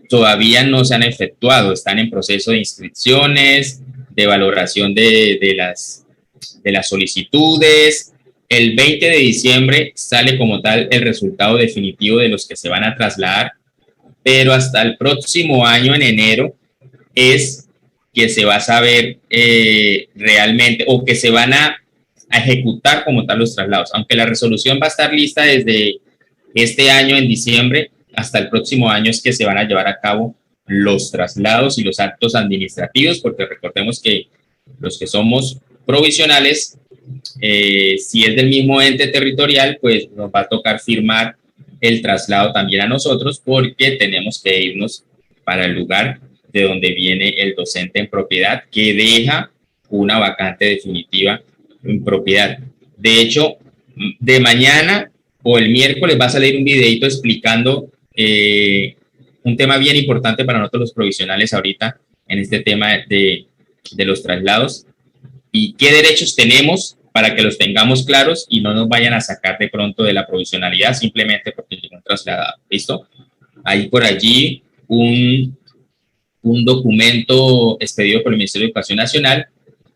todavía no se han efectuado, están en proceso de inscripciones, de valoración de las solicitudes. El 20 de diciembre sale como tal el resultado definitivo de los que se van a trasladar, pero hasta el próximo año, en enero, es que se va a saber realmente, o que se van a ejecutar como tal los traslados, aunque la resolución va a estar lista desde este año en diciembre hasta el próximo año es que se van a llevar a cabo los traslados y los actos administrativos, porque recordemos que los que somos provisionales, si es del mismo ente territorial, pues nos va a tocar firmar el traslado también a nosotros, porque tenemos que irnos para el lugar de donde viene el docente en propiedad, que deja una vacante definitiva en propiedad. De hecho, de mañana o el miércoles va a salir un videito explicando un tema bien importante para nosotros los provisionales ahorita en este tema de los traslados y qué derechos tenemos para que los tengamos claros y no nos vayan a sacar de pronto de la provisionalidad simplemente porque llegó un trasladado. ¿Listo? Hay por allí un documento expedido por el Ministerio de Educación Nacional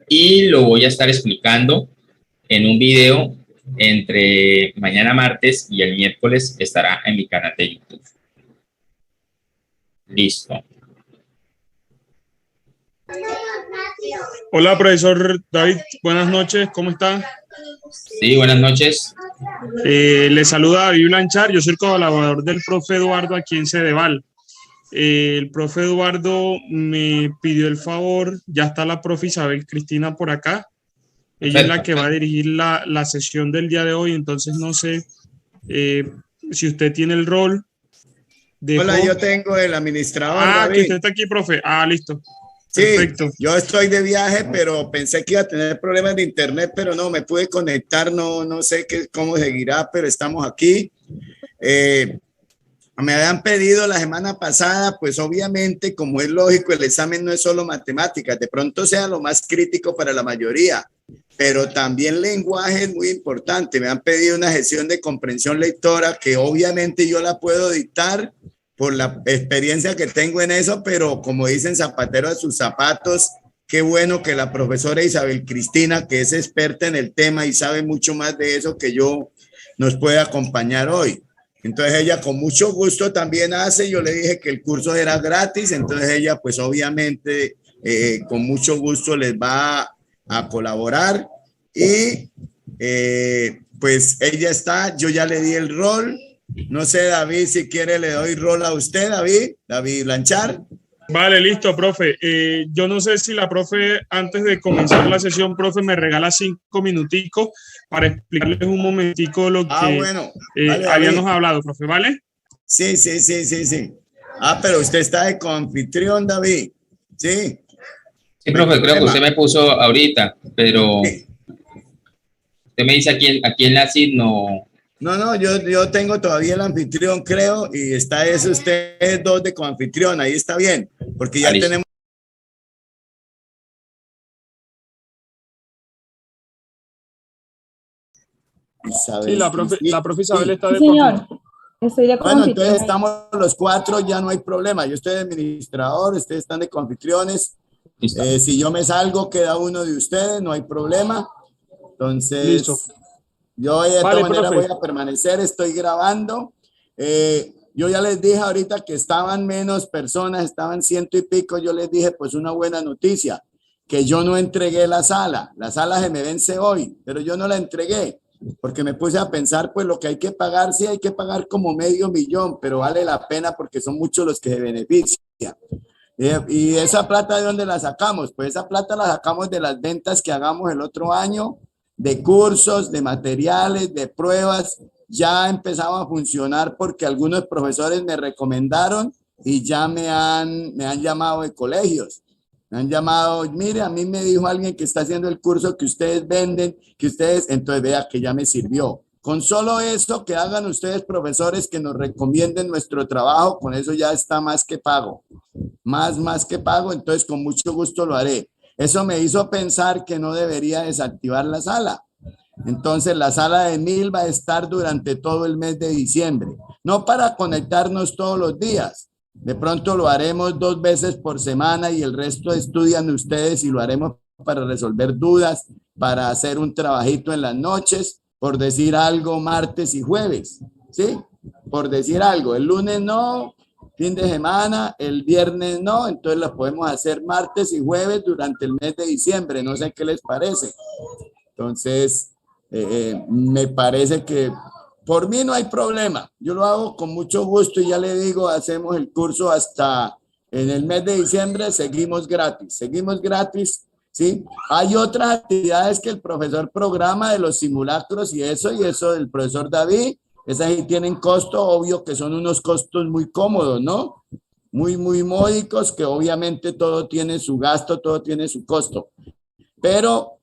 y lo voy a estar explicando en un video entre mañana martes y el miércoles estará en mi canal de YouTube. Listo. Hola, profesor David, buenas noches, ¿cómo está? Sí, buenas noches. Le saluda David Blanchard, yo soy el colaborador del profe Eduardo aquí en Cedeval. El profe Eduardo me pidió el favor, ya está la profe Isabel Cristina por acá. Ella es la que va a dirigir la sesión del día de hoy, entonces no sé si usted tiene el rol de... Hola, yo tengo el administrador. Ah, que usted está aquí, profe. Ah, listo. Sí, perfecto. Yo estoy de viaje, pero pensé que iba a tener problemas de internet, pero no, me pude conectar, no sé cómo seguirá, pero estamos aquí. Me habían pedido la semana pasada, pues obviamente, como es lógico, el examen no es solo matemáticas, de pronto sea lo más crítico para la mayoría, pero también lenguaje es muy importante. Me han pedido una gestión de comprensión lectora que obviamente yo la puedo dictar por la experiencia que tengo en eso, pero como dicen, zapatero a sus zapatos. Qué bueno que la profesora Isabel Cristina, que es experta en el tema y sabe mucho más de eso que yo, nos puede acompañar hoy. Entonces ella con mucho gusto también hace, yo le dije que el curso era gratis, entonces ella pues obviamente con mucho gusto les va a colaborar y pues ella está, yo ya le di el rol, no sé David, si quiere le doy rol a usted, David Blanchard. Vale, listo, profe. Yo no sé si la profe, antes de comenzar la sesión, profe, me regala 5 minuticos para explicarles un momentico lo que bueno, vale, habíamos hablado, profe, ¿vale? Sí. Pero usted está de coanfitrión, David. Sí. Sí, profe, creo que usted me puso ahorita, pero usted me dice aquí en la CID no... No, yo tengo todavía el anfitrión, creo, y está eso, ustedes dos de coanfitrión, ahí está bien, porque ya tenemos. Isabel, sí, la profe Isabel está de señor, estoy de coanfitrión. Bueno, entonces estamos los cuatro, ya no hay problema, yo estoy de administrador, ustedes están de coanfitriones, si yo me salgo, queda uno de ustedes, no hay problema, entonces... Listo. Yo de todas maneras voy a permanecer, estoy grabando. Yo ya les dije ahorita que estaban menos personas, estaban 100 y pico. Yo les dije, pues una buena noticia, que yo no entregué la sala. La sala se me vence hoy, pero yo no la entregué porque me puse a pensar, pues lo que hay que pagar, sí hay que pagar como $500,000, pero vale la pena porque son muchos los que se benefician. Y esa plata, ¿de dónde la sacamos? Pues esa plata la sacamos de las ventas que hagamos el otro año, de cursos, de materiales, de pruebas. Ya empezaba a funcionar porque algunos profesores me recomendaron y ya me han llamado de colegios. Me han llamado, mire, a mí me dijo alguien que está haciendo el curso que ustedes venden, entonces vea que ya me sirvió. Con solo eso que hagan ustedes, profesores, que nos recomienden nuestro trabajo, con eso ya está más que pago. Más que pago, entonces con mucho gusto lo haré. Eso me hizo pensar que no debería desactivar la sala. Entonces la sala de 1000 va a estar durante todo el mes de diciembre. No para conectarnos todos los días, De pronto lo haremos 2 veces por semana y el resto estudian ustedes y lo haremos para resolver dudas, para hacer un trabajito en las noches, por decir algo, martes y jueves, ¿sí? Por decir algo, el lunes no, fin de semana, el viernes no, entonces lo podemos hacer martes y jueves durante el mes de diciembre, no sé qué les parece. Entonces, me parece que por mí no hay problema, yo lo hago con mucho gusto y ya le digo, hacemos el curso hasta en el mes de diciembre, seguimos gratis. ¿Sí? Hay otras actividades que el profesor programa de los simulacros y eso del profesor David, esas sí tienen costo, obvio que son unos costos muy cómodos, ¿no? Muy, muy módicos, que obviamente todo tiene su gasto, todo tiene su costo. Pero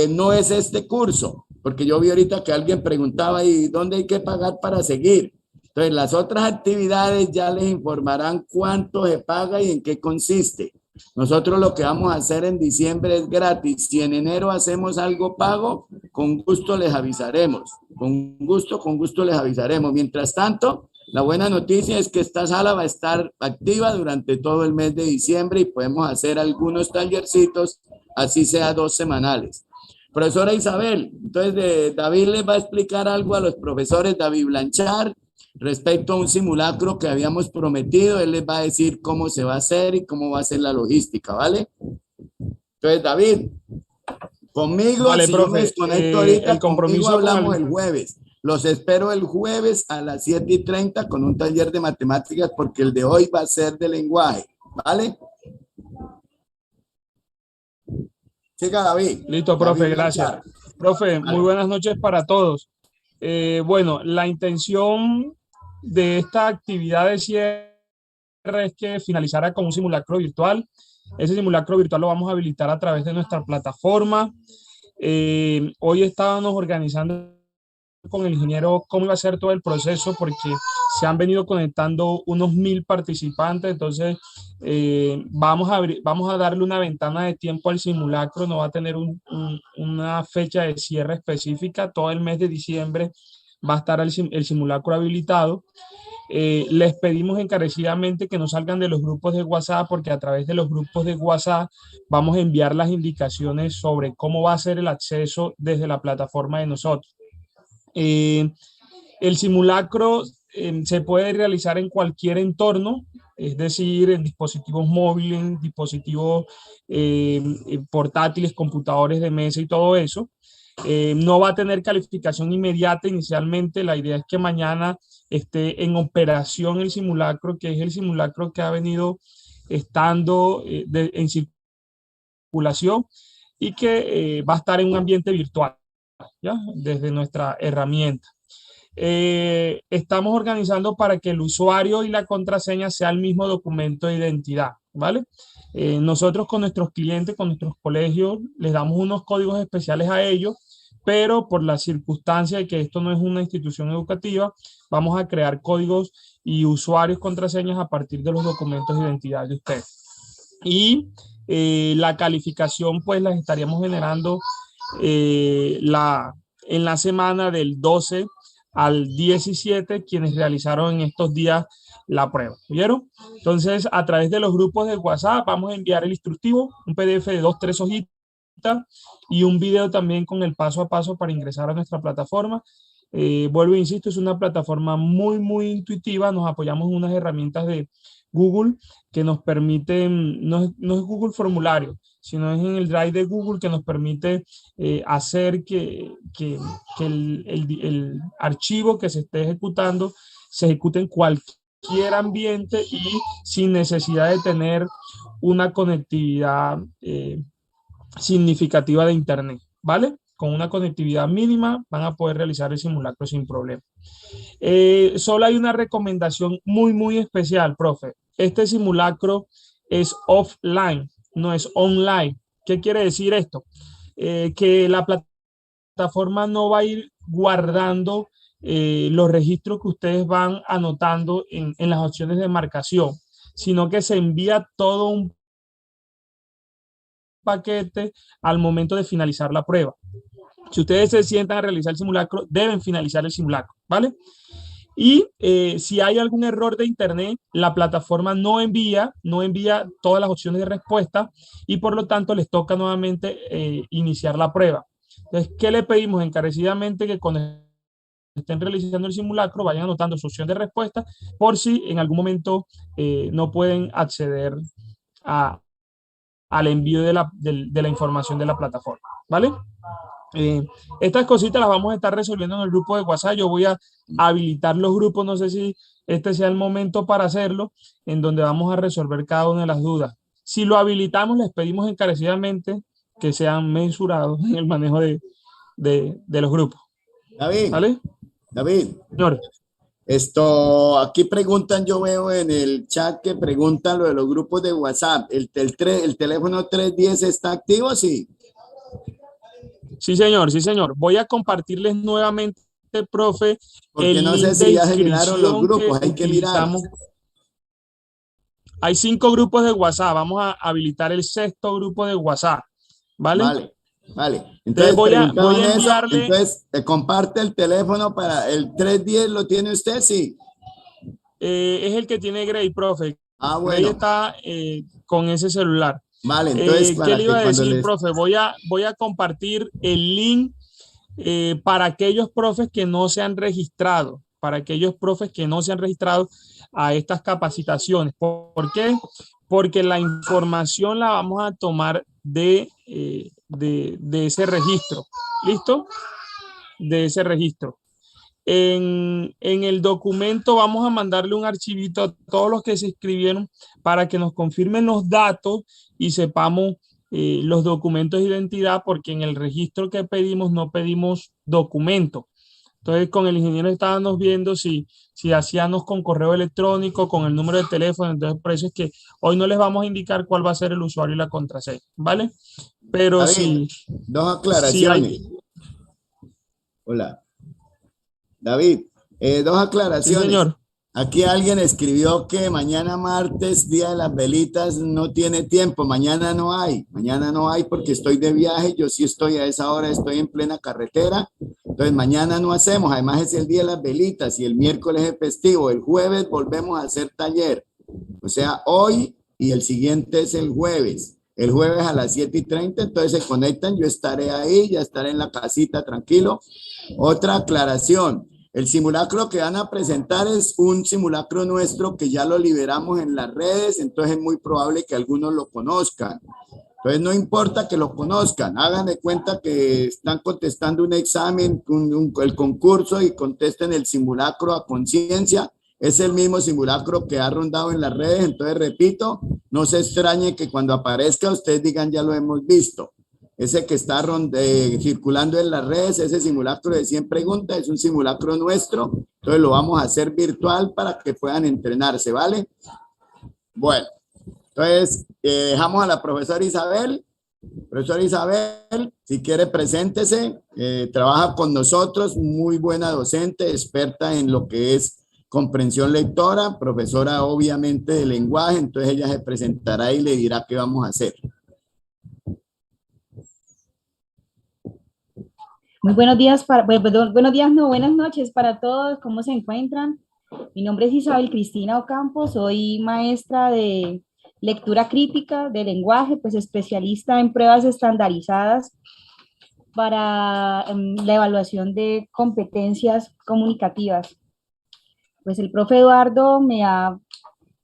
no es este curso, porque yo vi ahorita que alguien preguntaba, ¿y dónde hay que pagar para seguir? Entonces, las otras actividades ya les informarán cuánto se paga y en qué consiste. Nosotros lo que vamos a hacer en diciembre es gratis. Si en enero hacemos algo pago, con gusto les avisaremos. Con gusto les avisaremos. Mientras tanto, la buena noticia es que esta sala va a estar activa durante todo el mes de diciembre y podemos hacer algunos tallercitos, así sea 2 semanales. Profesora Isabel, entonces David les va a explicar algo a los profesores, David Blanchard, respecto a un simulacro que habíamos prometido. Él les va a decir cómo se va a hacer y cómo va a ser la logística, ¿vale? Entonces, David, conmigo, vale, si profe, yo me desconecto ahorita, el compromiso conmigo hablamos con el jueves. Los espero el jueves a las 7:30 con un taller de matemáticas porque el de hoy va a ser de lenguaje, ¿vale? Siga, David. Listo, profe, David gracias. Blanchard. Profe, Vale. muy buenas noches para todos. Bueno, la intención de esta actividad de cierre es que finalizara con un simulacro virtual. Ese simulacro virtual lo vamos a habilitar a través de nuestra plataforma. Hoy estábamos organizando con el ingeniero cómo iba a ser todo el proceso porque se han venido conectando unos 1000 participantes, entonces vamos a darle una ventana de tiempo al simulacro, no va a tener una fecha de cierre específica, todo el mes de diciembre va a estar el simulacro habilitado. Les pedimos encarecidamente que no salgan de los grupos de WhatsApp porque a través de los grupos de WhatsApp vamos a enviar las indicaciones sobre cómo va a ser el acceso desde la plataforma de nosotros. El simulacro se puede realizar en cualquier entorno, es decir, en dispositivos móviles, dispositivos portátiles, computadores de mesa y todo eso. No va a tener calificación inmediata inicialmente. La idea es que mañana esté en operación el simulacro, que es el simulacro que ha venido estando en circulación y que va a estar en un ambiente virtual, ¿ya? Desde nuestra herramienta. Estamos organizando para que el usuario y la contraseña sea el mismo documento de identidad, ¿vale? Nosotros con nuestros clientes, con nuestros colegios, les damos unos códigos especiales a ellos, pero por la circunstancia de que esto no es una institución educativa, vamos a crear códigos y usuarios, contraseñas a partir de los documentos de identidad de ustedes. Y la calificación, pues, las estaríamos generando en la semana del 12 al 17, quienes realizaron en estos días la prueba. ¿Vieron? Entonces, a través de los grupos de WhatsApp vamos a enviar el instructivo, un PDF de 2-3 hojitas y un video también con el paso a paso para ingresar a nuestra plataforma. Vuelvo e insisto, es una plataforma muy, muy intuitiva. Nos apoyamos en unas herramientas de Google que nos permiten, no es Google Formulario, sino es en el Drive de Google que nos permite hacer que el archivo que se esté ejecutando se ejecute en cualquier ambiente y sin necesidad de tener una conectividad significativa de internet, ¿vale? Con una conectividad mínima van a poder realizar el simulacro sin problema. Solo hay una recomendación muy, muy especial, profe. Este simulacro es offline, no es online. ¿Qué quiere decir esto? Que la plataforma no va a ir guardando los registros que ustedes van anotando en las opciones de marcación, sino que se envía todo un paquete al momento de finalizar la prueba. Si ustedes se sientan a realizar el simulacro, deben finalizar el simulacro, ¿vale? Y si hay algún error de internet, la plataforma no envía todas las opciones de respuesta y por lo tanto les toca nuevamente iniciar la prueba. Entonces, ¿qué le pedimos encarecidamente? Que cuando estén realizando el simulacro vayan anotando su opción de respuesta por si en algún momento no pueden acceder a, al envío de la información de la plataforma, ¿vale? Estas cositas las vamos a estar resolviendo en el grupo de WhatsApp. Yo voy a habilitar los grupos, no sé si este sea el momento para hacerlo, en donde vamos a resolver cada una de las dudas. Si lo habilitamos, les pedimos encarecidamente que sean mensurados en el manejo de los grupos. David, ¿Vale? David, Señor. aquí preguntan, yo veo en el chat que preguntan lo de los grupos de WhatsApp. ¿El teléfono 310 está activo? Sí. Sí, señor, sí, señor. Voy a compartirles nuevamente, profe, Porque el no sé link de si ya se llenaron los inscripción que grupos, hay que mirar. utilizamos. Hay 5 grupos de WhatsApp. Vamos a habilitar el sexto grupo de WhatsApp. ¿Vale? Vale, vale. Entonces Entonces voy a preguntaban eso, enviarle. entonces te comparte el teléfono para el 310, ¿lo tiene usted? Sí. Es el que tiene Gray, profe. Ah, Gray bueno. está con ese celular. Vale, entonces ¿Qué para le iba que a cuando decir, les... profe? Voy a compartir el link para aquellos profes que no se han registrado, para aquellos profes que no se han registrado a estas capacitaciones. ¿Por qué? Porque la información la vamos a tomar de ese registro. ¿Listo? De ese registro. En el documento vamos a mandarle un archivito a todos los que se inscribieron para que nos confirmen los datos y sepamos los documentos de identidad, porque en el registro que pedimos no pedimos documentos. Entonces con el ingeniero estábamos viendo si hacíamos con correo electrónico, con el número de teléfono. Entonces por eso es que hoy no les vamos a indicar cuál va a ser el usuario y la contraseña, ¿vale? Pero David, dos si hay... aclaraciones. Hola. David, dos Sí, aclaraciones. señor. Aquí alguien escribió que mañana martes, día de las velitas, no tiene tiempo. Mañana no hay porque estoy de viaje. Yo sí estoy a esa hora, estoy en plena carretera. Entonces mañana no hacemos. Además es el día de las velitas y el miércoles es festivo. El jueves volvemos a hacer taller. O sea, hoy y el siguiente es el jueves. El jueves a las 7:30, entonces se conectan. Yo estaré ahí, ya estaré en la casita tranquilo. Otra aclaración. El simulacro que van a presentar es un simulacro nuestro que ya lo liberamos en las redes, entonces es muy probable que algunos lo conozcan. Entonces no importa que lo conozcan, hagan de cuenta que están contestando un examen, el concurso y contesten el simulacro a conciencia. Es el mismo simulacro que ha rondado en las redes, entonces repito, no se extrañe que cuando aparezca ustedes digan ya lo hemos visto. Ese que está circulando en las redes, ese simulacro de 100 preguntas, es un simulacro nuestro. Entonces lo vamos a hacer virtual para que puedan entrenarse, ¿vale? Bueno, entonces dejamos a la profesora Isabel. Profesora Isabel, si quiere, preséntese. Trabaja con nosotros, muy buena docente, experta en lo que es comprensión lectora, profesora obviamente de lenguaje. Entonces ella se presentará y le dirá qué vamos a hacer. Muy buenos días, buenas noches para todos. ¿Cómo se encuentran? Mi nombre es Isabel Cristina Ocampo, soy maestra de lectura crítica de lenguaje, pues especialista en pruebas estandarizadas para la evaluación de competencias comunicativas. Pues el profe Eduardo me ha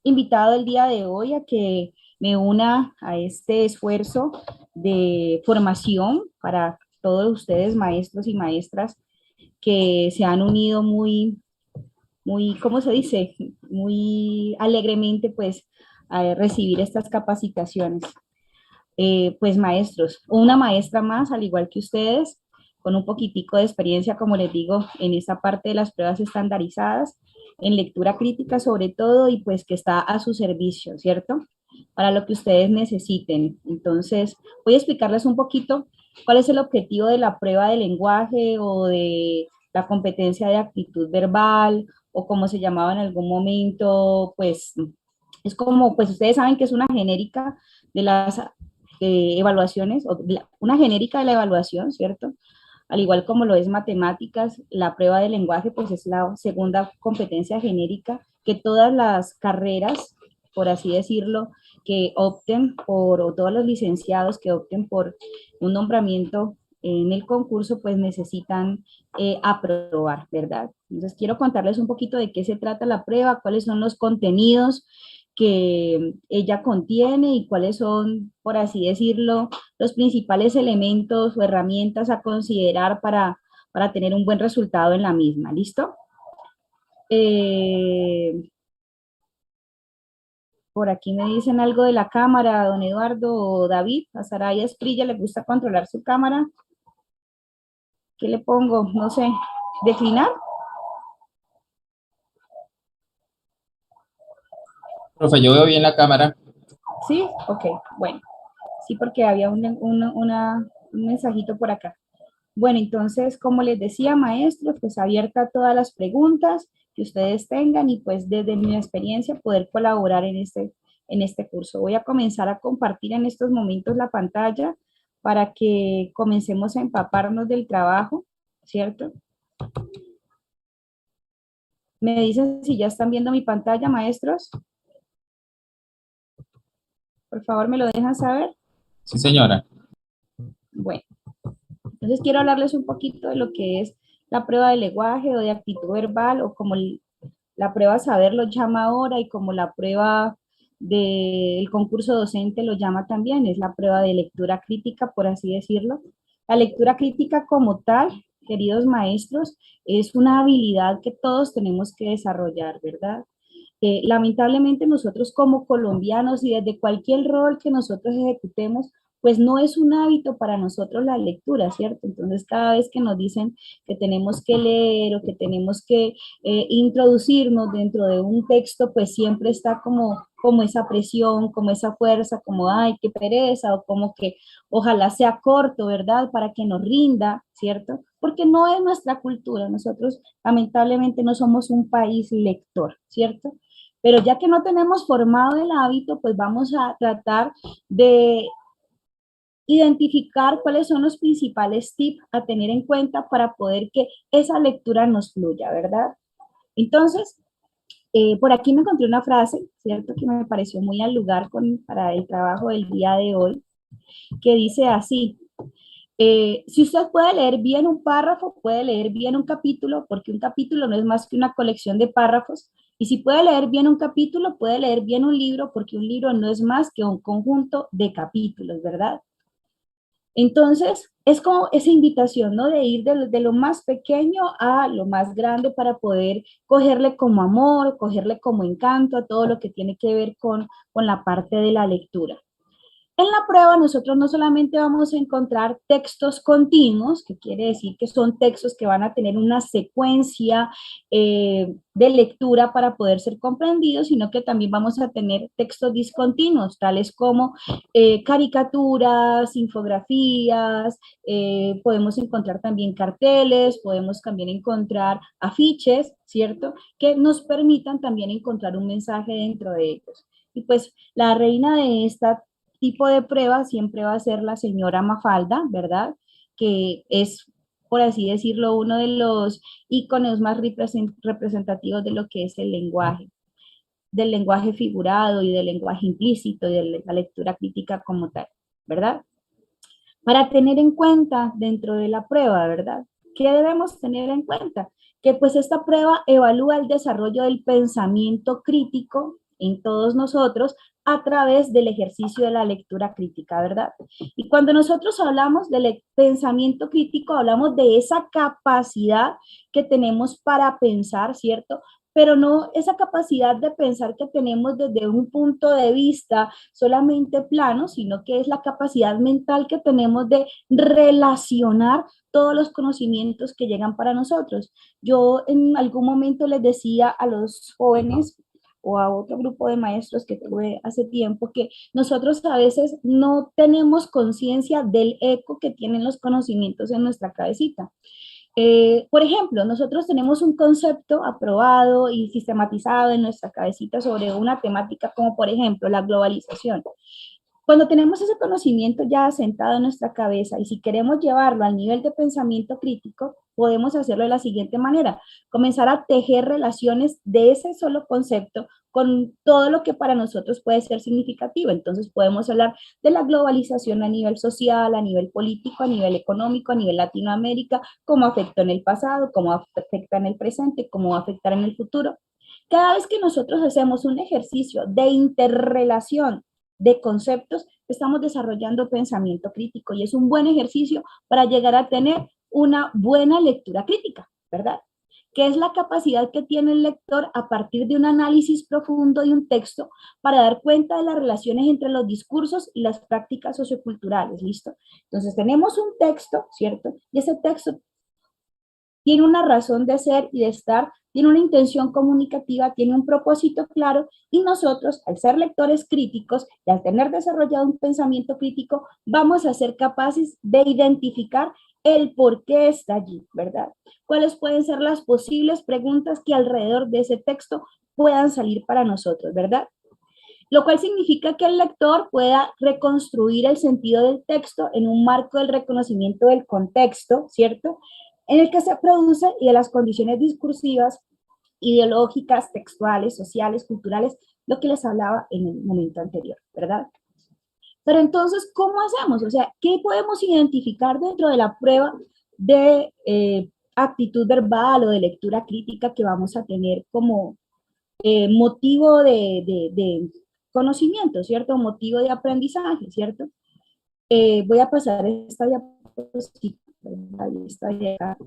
invitado el día de hoy a que me una a este esfuerzo de formación para todos ustedes, maestros y maestras, que se han unido ¿cómo se dice? Muy alegremente, pues, a recibir estas capacitaciones. Pues, maestros, una maestra más, al igual que ustedes, con un poquitico de experiencia, como les digo, en esta parte de las pruebas estandarizadas, en lectura crítica sobre todo, y pues que está a su servicio, ¿cierto? Para lo que ustedes necesiten. Entonces, voy a explicarles un poquito cuál es el objetivo de la prueba de lenguaje o de la competencia de actitud verbal o como se llamaba en algún momento, pues es como, pues ustedes saben que es una genérica de las evaluaciones, una genérica de la evaluación, ¿cierto? al igual como lo es matemáticas, la prueba de lenguaje pues es la segunda competencia genérica que todas las carreras, por así decirlo, que opten por, o todos los licenciados que opten por un nombramiento en el concurso, pues necesitan aprobar, ¿verdad? Entonces quiero contarles un poquito de qué se trata la prueba, cuáles son los contenidos que ella contiene y cuáles son, por así decirlo, los principales elementos o herramientas a considerar para tener un buen resultado en la misma. ¿Listo? Por aquí me dicen algo de la cámara, don Eduardo o David. A Saraya Esprilla le gusta controlar su cámara. ¿Qué le pongo? No sé. ¿Declinar? Profe, yo veo bien la cámara. Sí, ok, bueno. Sí, porque había un mensajito por acá. Bueno, entonces, como les decía, maestros, pues abierta a todas las preguntas que ustedes tengan y pues desde mi experiencia poder colaborar en este curso. Voy a comenzar a compartir en estos momentos la pantalla para que comencemos a empaparnos del trabajo, ¿cierto? Me dicen si ya están viendo mi pantalla, maestros. Por favor, me lo dejan saber. Sí, señora. Bueno, entonces quiero hablarles un poquito de lo que es la prueba de lenguaje o de actitud verbal o como la prueba saber lo llama ahora y como la prueba del concurso docente lo llama también, es la prueba de lectura crítica, por así decirlo. La lectura crítica como tal, queridos maestros, es una habilidad que todos tenemos que desarrollar, ¿verdad? Lamentablemente nosotros como colombianos y desde cualquier rol que nosotros ejecutemos, pues no es un hábito para nosotros la lectura, ¿cierto? Entonces cada vez que nos dicen que tenemos que leer o que tenemos que introducirnos dentro de un texto, pues siempre está como esa presión, como esa fuerza, como, ay, qué pereza, o como que ojalá sea corto, ¿verdad? Para que nos rinda, ¿cierto? Porque no es nuestra cultura, nosotros lamentablemente no somos un país lector, ¿cierto? Pero ya que no tenemos formado el hábito, pues vamos a tratar de identificar cuáles son los principales tips a tener en cuenta para poder que esa lectura nos fluya, ¿verdad? Entonces, por aquí me encontré una frase, ¿cierto? Que me pareció muy al lugar para el trabajo del día de hoy, que dice así, si usted puede leer bien un párrafo, puede leer bien un capítulo, porque un capítulo no es más que una colección de párrafos. Y si puede leer bien un capítulo, puede leer bien un libro, porque un libro no es más que un conjunto de capítulos, ¿verdad? Entonces, es como esa invitación, ¿no? De ir de lo más pequeño a lo más grande para poder cogerle como amor, cogerle como encanto a todo lo que tiene que ver con la parte de la lectura. En la prueba nosotros no solamente vamos a encontrar textos continuos, que quiere decir que son textos que van a tener una secuencia de lectura para poder ser comprendidos, sino que también vamos a tener textos discontinuos, tales como caricaturas, infografías, podemos encontrar también carteles, podemos también encontrar afiches, ¿cierto? Que nos permitan también encontrar un mensaje dentro de ellos. Y pues la reina de esta tipo de prueba siempre va a ser la señora Mafalda, ¿verdad? Que es, por así decirlo, uno de los íconos más representativos de lo que es el lenguaje, del lenguaje figurado y del lenguaje implícito y de la lectura crítica como tal, ¿verdad? Para tener en cuenta dentro de la prueba, ¿verdad? ¿Qué debemos tener en cuenta? Que pues esta prueba evalúa el desarrollo del pensamiento crítico en todos nosotros a través del ejercicio de la lectura crítica, ¿verdad? Y cuando nosotros hablamos del pensamiento crítico, hablamos de esa capacidad que tenemos para pensar, ¿cierto? Pero no esa capacidad de pensar que tenemos desde un punto de vista solamente plano, sino que es la capacidad mental que tenemos de relacionar todos los conocimientos que llegan para nosotros. Yo en algún momento les decía a los jóvenes o a otro grupo de maestros que tuve hace tiempo que nosotros a veces no tenemos conciencia del eco que tienen los conocimientos en nuestra cabecita. Por ejemplo, nosotros tenemos un concepto aprobado y sistematizado en nuestra cabecita sobre una temática como, por ejemplo, la globalización. Cuando tenemos ese conocimiento ya asentado en nuestra cabeza y si queremos llevarlo al nivel de pensamiento crítico, podemos hacerlo de la siguiente manera: comenzar a tejer relaciones de ese solo concepto con todo lo que para nosotros puede ser significativo. Entonces podemos hablar de la globalización a nivel social, a nivel político, a nivel económico, a nivel Latinoamérica, cómo afectó en el pasado, cómo afecta en el presente, cómo va a afectar en el futuro. Cada vez que nosotros hacemos un ejercicio de interrelación de conceptos, estamos desarrollando pensamiento crítico y es un buen ejercicio para llegar a tener una buena lectura crítica, ¿verdad? Que es la capacidad que tiene el lector a partir de un análisis profundo de un texto para dar cuenta de las relaciones entre los discursos y las prácticas socioculturales, ¿listo? Entonces tenemos un texto, ¿cierto? Y ese texto tiene una razón de ser y de estar, tiene una intención comunicativa, tiene un propósito claro, y nosotros, al ser lectores críticos y al tener desarrollado un pensamiento crítico, vamos a ser capaces de identificar el por qué está allí, ¿verdad? ¿Cuáles pueden ser las posibles preguntas que alrededor de ese texto puedan salir para nosotros, ¿verdad? Lo cual significa que el lector pueda reconstruir el sentido del texto en un marco del reconocimiento del contexto, ¿cierto?, en el que se produce y de las condiciones discursivas, ideológicas, textuales, sociales, culturales, lo que les hablaba en el momento anterior, ¿verdad? Pero entonces, ¿cómo hacemos? O sea, ¿qué podemos identificar dentro de la prueba de actitud verbal o de lectura crítica que vamos a tener como motivo de conocimiento, ¿cierto? Motivo de aprendizaje, ¿cierto? Voy a pasar esta diapositiva, esta de acá.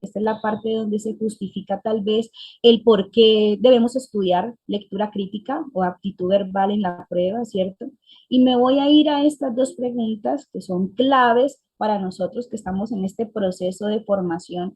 Esta es la parte donde se justifica tal vez el por qué debemos estudiar lectura crítica o aptitud verbal en la prueba, ¿cierto? Y me voy a ir a estas dos preguntas que son claves para nosotros que estamos en este proceso de formación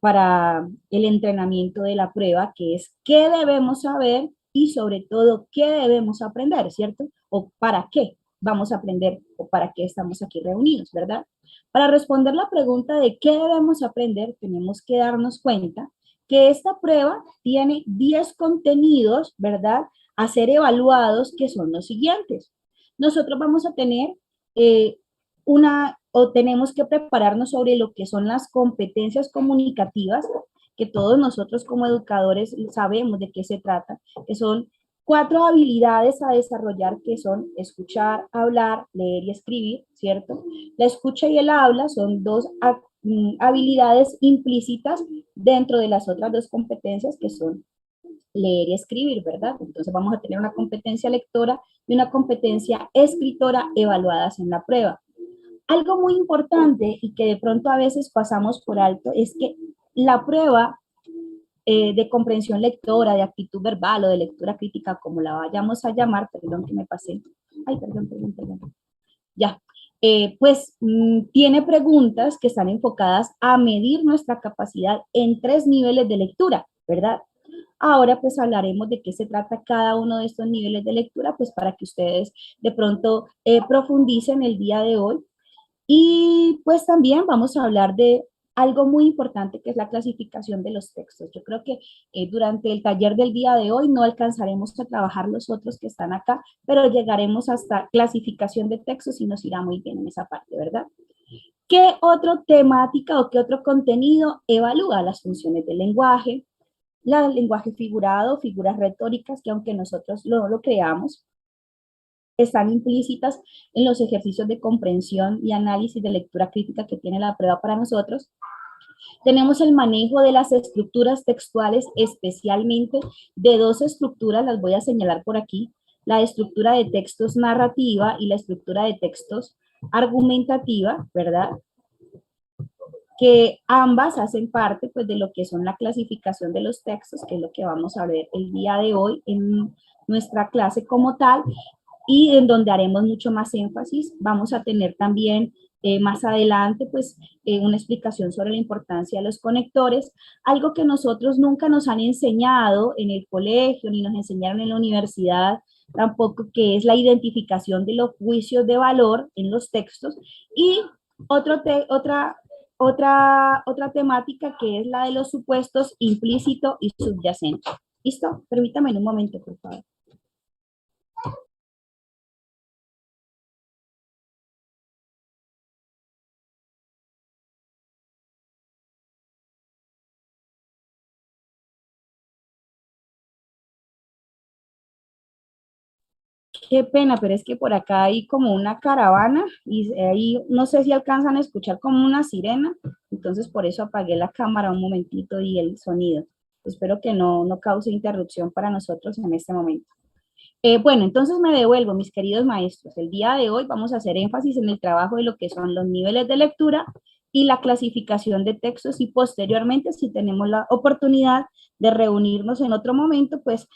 para el entrenamiento de la prueba, que es qué debemos saber y sobre todo qué debemos aprender, ¿cierto? O para qué vamos a aprender o para qué estamos aquí reunidos, ¿verdad? Para responder la pregunta de qué debemos aprender, tenemos que darnos cuenta que esta prueba tiene 10 contenidos, ¿verdad?, a ser evaluados, que son los siguientes. Nosotros vamos a tener o tenemos que prepararnos sobre lo que son las competencias comunicativas, que todos nosotros como educadores sabemos de qué se trata, que son 4 habilidades a desarrollar, que son escuchar, hablar, leer y escribir, ¿cierto? La escucha y el habla son 2 habilidades implícitas dentro de las otras 2 competencias, que son leer y escribir, ¿verdad? Entonces vamos a tener una competencia lectora y una competencia escritora evaluadas en la prueba. Algo muy importante y que de pronto a veces pasamos por alto es que la prueba de comprensión lectora, de actitud verbal o de lectura crítica, como la vayamos a llamar, perdón que me pasé, ay, perdón, ya, pues tiene preguntas que están enfocadas a medir nuestra capacidad en 3 niveles de lectura, ¿verdad? Ahora pues hablaremos de qué se trata cada uno de estos niveles de lectura, pues para que ustedes de pronto profundicen el día de hoy. Y pues también vamos a hablar de algo muy importante, que es la clasificación de los textos. Yo creo que durante el taller del día de hoy no alcanzaremos a trabajar los otros que están acá, pero llegaremos hasta clasificación de textos y nos irá muy bien en esa parte, ¿verdad? ¿Qué otra temática o qué otro contenido evalúa las funciones del lenguaje? El lenguaje figurado, figuras retóricas, que aunque nosotros lo creamos, están implícitas en los ejercicios de comprensión y análisis de lectura crítica que tiene la prueba para nosotros. Tenemos el manejo de las estructuras textuales, especialmente de 2 estructuras, las voy a señalar por aquí: la estructura de textos narrativa y la estructura de textos argumentativa, ¿verdad?, que ambas hacen parte pues de lo que son la clasificación de los textos, que es lo que vamos a ver el día de hoy en nuestra clase como tal, y en donde haremos mucho más énfasis. Vamos a tener también más adelante pues una explicación sobre la importancia de los conectores, algo que nosotros nunca nos han enseñado en el colegio, ni nos enseñaron en la universidad tampoco, que es la identificación de los juicios de valor en los textos, y otra temática, que es la de los supuestos implícito y subyacente. ¿Listo? Permítame un momento, por favor. Qué pena, pero es que por acá hay como una caravana y ahí no sé si alcanzan a escuchar como una sirena, entonces por eso apagué la cámara un momentito y el sonido. Espero que no cause interrupción para nosotros en este momento. Bueno, entonces me devuelvo, mis queridos maestros. El día de hoy vamos a hacer énfasis en el trabajo de lo que son los niveles de lectura y la clasificación de textos y posteriormente, si tenemos la oportunidad de reunirnos en otro momento, pues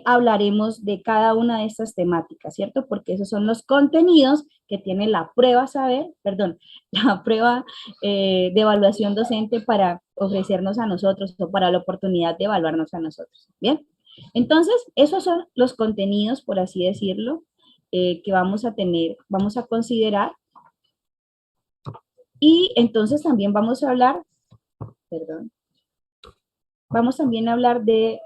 hablaremos de cada una de estas temáticas, ¿cierto? Porque esos son los contenidos que tiene la prueba saber, perdón, la prueba de evaluación docente para ofrecernos a nosotros o para la oportunidad de evaluarnos a nosotros. ¿Bien? Entonces, esos son los contenidos, por así decirlo, que vamos a tener, vamos a considerar. Y entonces también vamos a hablar, perdón, vamos también a hablar de,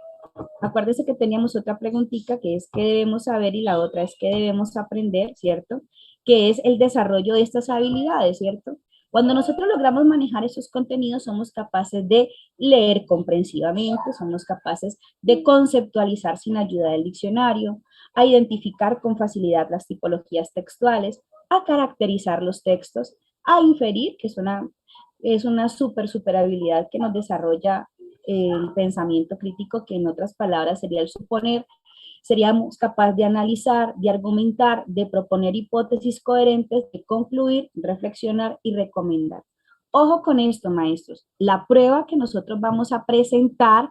acuérdense que teníamos otra preguntita que es qué debemos saber y la otra es qué debemos aprender, ¿cierto? Que es el desarrollo de estas habilidades, ¿cierto? Cuando nosotros logramos manejar esos contenidos, somos capaces de leer comprensivamente, somos capaces de conceptualizar sin ayuda del diccionario, a identificar con facilidad las tipologías textuales, a caracterizar los textos, a inferir, que es una super habilidad que nos desarrolla el pensamiento crítico, que en otras palabras sería el suponer. Seríamos capaces de analizar, de argumentar, de proponer hipótesis coherentes, de concluir, reflexionar y recomendar. Ojo con esto, maestros. La prueba que nosotros vamos a presentar,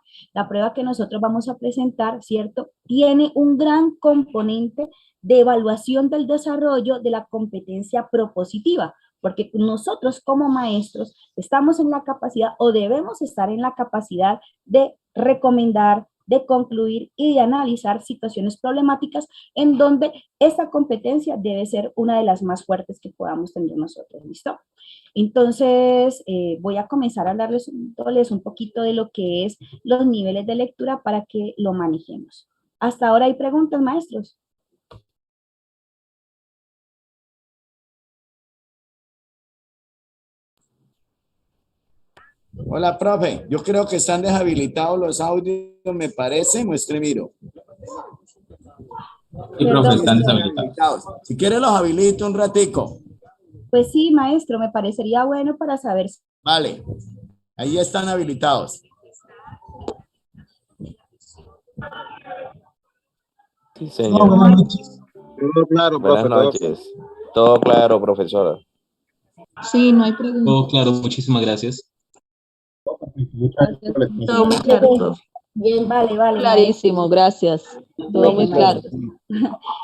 ¿cierto? Tiene un gran componente de evaluación del desarrollo de la competencia propositiva, porque nosotros como maestros estamos en la capacidad o debemos estar en la capacidad de recomendar, de concluir y de analizar situaciones problemáticas en donde esta competencia debe ser una de las más fuertes que podamos tener nosotros, ¿listo? Entonces, voy a comenzar a hablarles un poquito de lo que es los niveles de lectura para que lo manejemos. Hasta ahora hay preguntas, maestros. Hola, profe. Yo creo que están deshabilitados los audios, me parece. Muestre, miro. Sí, profe, están deshabilitados. Si quiere los habilito un ratico. Pues sí, maestro, me parecería bueno para saber. Vale. Ahí están habilitados. Sí, señor. Buenas noches. Todo claro, Buenas profe. noches. Todo claro, profesora. Sí, no hay pregunta. Todo claro, muchísimas gracias. Todo muy claro, profe. Bien, vale. Clarísimo, gracias. Todo muy claro.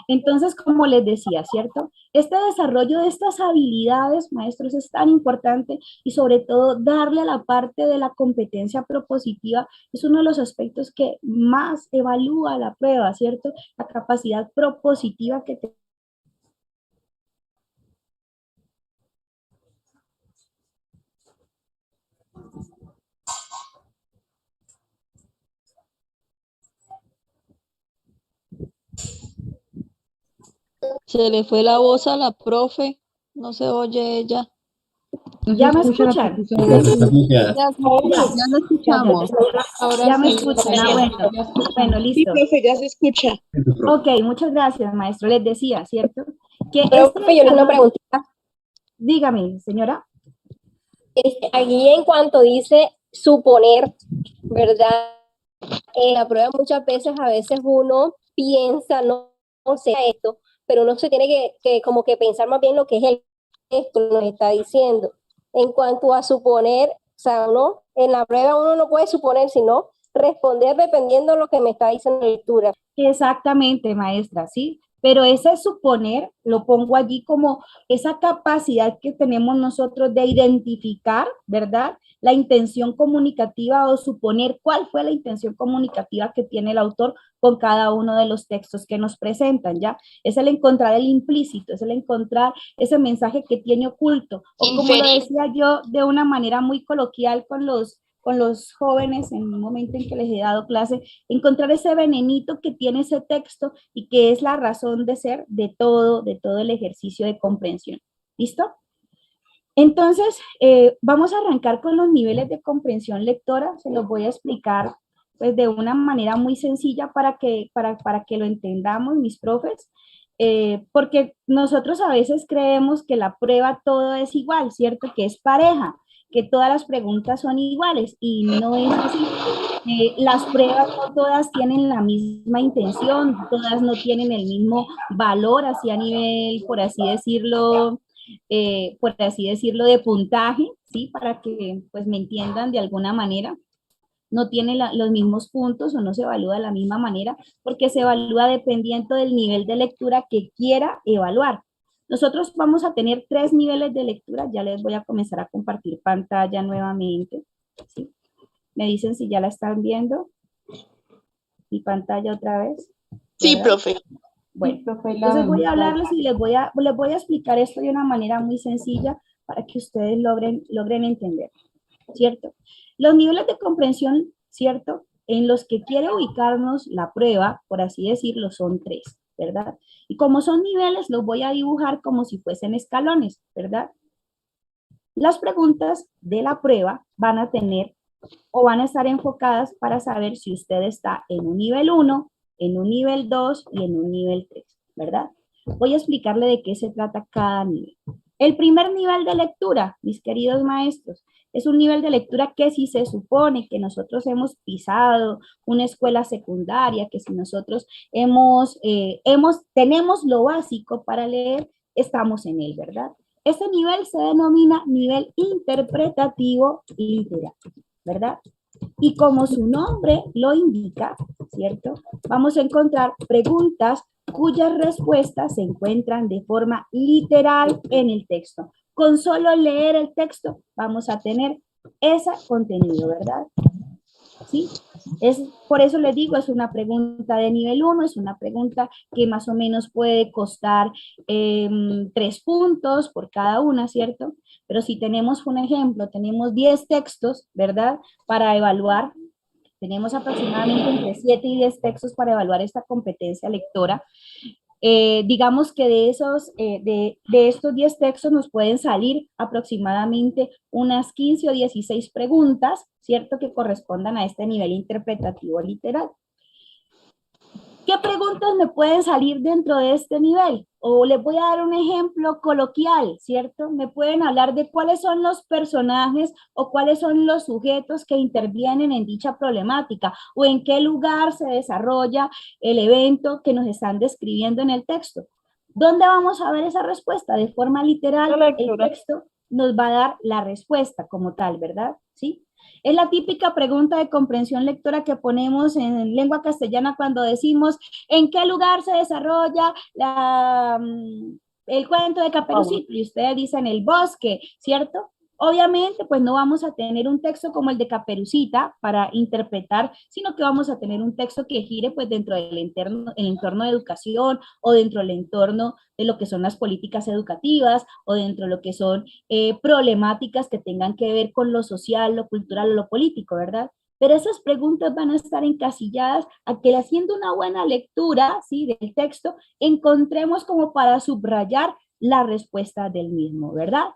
Entonces, como les decía, ¿cierto? Este desarrollo de estas habilidades, maestros, es tan importante y sobre todo darle a la parte de la competencia propositiva es uno de los aspectos que más evalúa la prueba, ¿cierto? La capacidad propositiva que Se le fue la voz a la profe, no se oye ella. ¿Ya me escuchan? Ya la escuchamos. Ahora Ya me sí. escuchan. Bueno, listo. Sí, profe, ya se escucha. Ok, muchas gracias, maestro. Les decía, ¿cierto? Que Profe, yo le hago una preguntita. Dígame, señora. Allí en cuanto dice suponer, ¿verdad? En la prueba muchas veces, a veces uno piensa, no sé esto, pero uno se tiene que como que pensar más bien lo que es el texto que nos está diciendo. En cuanto a suponer, o sea, uno, en la prueba uno no puede suponer, sino responder dependiendo de lo que me está diciendo la lectura. Exactamente, maestra, sí. Pero ese suponer lo pongo allí como esa capacidad que tenemos nosotros de identificar, ¿verdad? La intención comunicativa o suponer cuál fue la intención comunicativa que tiene el autor con cada uno de los textos que nos presentan, ¿ya? Es el encontrar el implícito, es el encontrar ese mensaje que tiene oculto. O como lo decía yo de una manera muy coloquial con los jóvenes en un momento en que les he dado clase, encontrar ese venenito que tiene ese texto y que es la razón de ser de todo el ejercicio de comprensión. ¿Listo? Entonces, vamos a arrancar con los niveles de comprensión lectora. Se los voy a explicar pues, de una manera muy sencilla para que lo entendamos, mis profes. porque nosotros a veces creemos que la prueba todo es igual, ¿cierto? Que es pareja, que todas las preguntas son iguales y no es así. Las pruebas no todas tienen la misma intención, todas no tienen el mismo valor así a nivel, por así decirlo, de puntaje, ¿sí? Para que pues me entiendan de alguna manera. No tiene los mismos puntos o no se evalúa de la misma manera porque se evalúa dependiendo del nivel de lectura que quiera evaluar. Nosotros vamos a tener 3 niveles de lectura, ya les voy a comenzar a compartir pantalla nuevamente, ¿sí? Me dicen si ya la están viendo. Mi pantalla otra vez. Sí, ¿verdad? profe. Bueno, entonces voy a hablarles y les voy a explicar esto de una manera muy sencilla para que ustedes logren entender, ¿cierto? Los niveles de comprensión, ¿cierto? En los que quiere ubicarnos la prueba, por así decirlo, son 3, ¿verdad? Y como son niveles, los voy a dibujar como si fuesen escalones, ¿verdad? Las preguntas de la prueba van a tener o van a estar enfocadas para saber si usted está en un nivel 1, en un nivel 2 y en un nivel 3, ¿verdad? Voy a explicarle de qué se trata cada nivel. El primer nivel de lectura, mis queridos maestros, es un nivel de lectura que si se supone que nosotros hemos pisado una escuela secundaria, que si nosotros tenemos lo básico para leer, estamos en él, ¿verdad? Este nivel se denomina nivel interpretativo literal, ¿verdad? Y como su nombre lo indica, ¿cierto? Vamos a encontrar preguntas cuyas respuestas se encuentran de forma literal en el texto. Con solo leer el texto vamos a tener ese contenido, ¿verdad? ¿Sí? Por eso les digo, es una pregunta de nivel 1, es una pregunta que más o menos puede costar 3 puntos por cada una, ¿cierto? Pero si tenemos un ejemplo, tenemos 10 textos, ¿verdad? Para evaluar, tenemos aproximadamente entre 7 y 10 textos para evaluar esta competencia lectora. Digamos que de estos 10 textos nos pueden salir aproximadamente unas 15 o 16 preguntas, ¿cierto? Que correspondan a este nivel interpretativo literal. ¿Qué preguntas me pueden salir dentro de este nivel? O les voy a dar un ejemplo coloquial, ¿cierto? Me pueden hablar de cuáles son los personajes o cuáles son los sujetos que intervienen en dicha problemática o en qué lugar se desarrolla el evento que nos están describiendo en el texto. ¿Dónde vamos a ver esa respuesta? De forma literal, el texto nos va a dar la respuesta como tal, ¿verdad? ¿Sí? Es la típica pregunta de comprensión lectora que ponemos en lengua castellana cuando decimos ¿en qué lugar se desarrolla el cuento de Caperucita? Y ustedes dicen el bosque, ¿cierto? Obviamente, pues no vamos a tener un texto como el de Caperucita para interpretar, sino que vamos a tener un texto que gire pues dentro del entorno de educación o dentro del entorno de lo que son las políticas educativas o dentro de lo que son problemáticas que tengan que ver con lo social, lo cultural o lo político, ¿verdad? Pero esas preguntas van a estar encasilladas a que haciendo una buena lectura, ¿sí? Del texto, encontremos como para subrayar la respuesta del mismo, ¿verdad?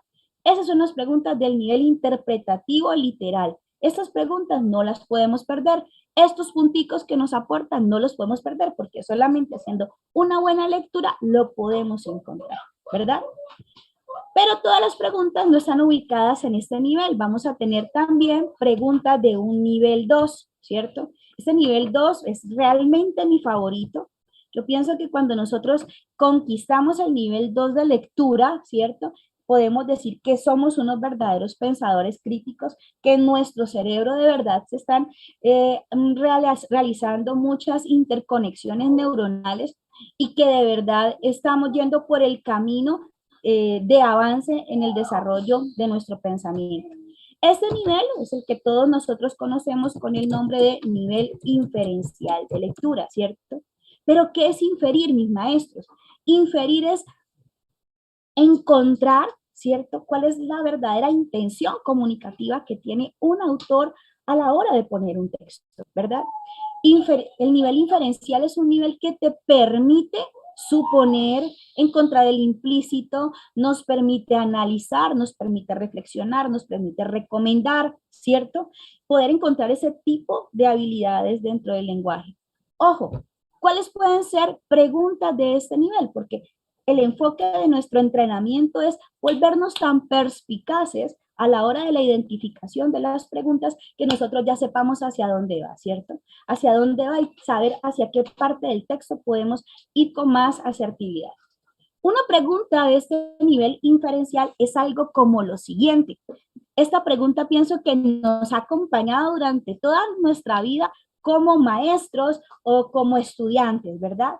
Esas son las preguntas del nivel interpretativo literal. Estas preguntas no las podemos perder. Estos punticos que nos aportan no los podemos perder porque solamente haciendo una buena lectura lo podemos encontrar, ¿verdad? Pero todas las preguntas no están ubicadas en este nivel. Vamos a tener también preguntas de un nivel 2, ¿cierto? Este nivel 2 es realmente mi favorito. Yo pienso que cuando nosotros conquistamos el nivel 2 de lectura, ¿cierto? Podemos decir que somos unos verdaderos pensadores críticos, que en nuestro cerebro de verdad se están realizando muchas interconexiones neuronales y que de verdad estamos yendo por el camino de avance en el desarrollo de nuestro pensamiento. Este nivel es el que todos nosotros conocemos con el nombre de nivel inferencial de lectura, ¿cierto? Pero ¿qué es inferir, mis maestros? Inferir es encontrar, ¿cierto? ¿Cuál es la verdadera intención comunicativa que tiene un autor a la hora de poner un texto, ¿verdad? El nivel inferencial es un nivel que te permite suponer, encontrar el implícito, nos permite analizar, nos permite reflexionar, nos permite recomendar, ¿cierto? Poder encontrar ese tipo de habilidades dentro del lenguaje. Ojo, ¿Cuáles pueden ser preguntas de este nivel? Porque el enfoque de nuestro entrenamiento es volvernos tan perspicaces a la hora de la identificación de las preguntas que nosotros ya sepamos hacia dónde va, ¿cierto? Hacia dónde va y saber hacia qué parte del texto podemos ir con más asertividad. Una pregunta de este nivel inferencial es algo como lo siguiente. Esta pregunta pienso que nos ha acompañado durante toda nuestra vida como maestros o como estudiantes, ¿verdad?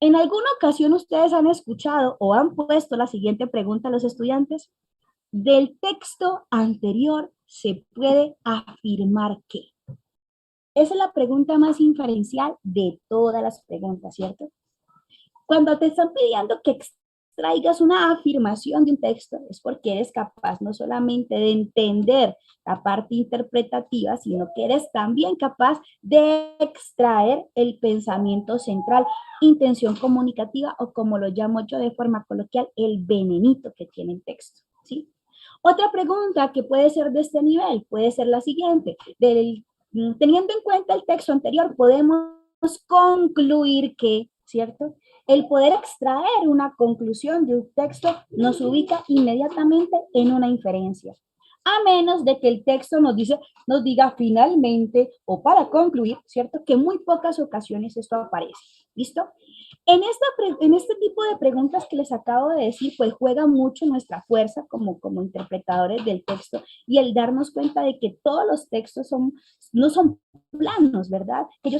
En alguna ocasión ustedes han escuchado o han puesto la siguiente pregunta a los estudiantes. Del texto anterior se puede afirmar que. Esa es la pregunta más inferencial de todas las preguntas, ¿cierto? Cuando te están pidiendo que extraigas una afirmación de un texto, es porque eres capaz no solamente de entender la parte interpretativa, sino que eres también capaz de extraer el pensamiento central, intención comunicativa o como lo llamo yo de forma coloquial, el venenito que tiene el texto, ¿sí? Otra pregunta que puede ser de este nivel puede ser la siguiente. Teniendo en cuenta el texto anterior, podemos concluir que, ¿cierto? El poder extraer una conclusión de un texto nos ubica inmediatamente en una inferencia. A menos de que el texto nos diga finalmente o para concluir, ¿cierto? Que en muy pocas ocasiones esto aparece. ¿Listo? En este tipo de preguntas que les acabo de decir, pues juega mucho nuestra fuerza como interpretadores del texto y el darnos cuenta de que todos los textos no son planos, ¿verdad? Que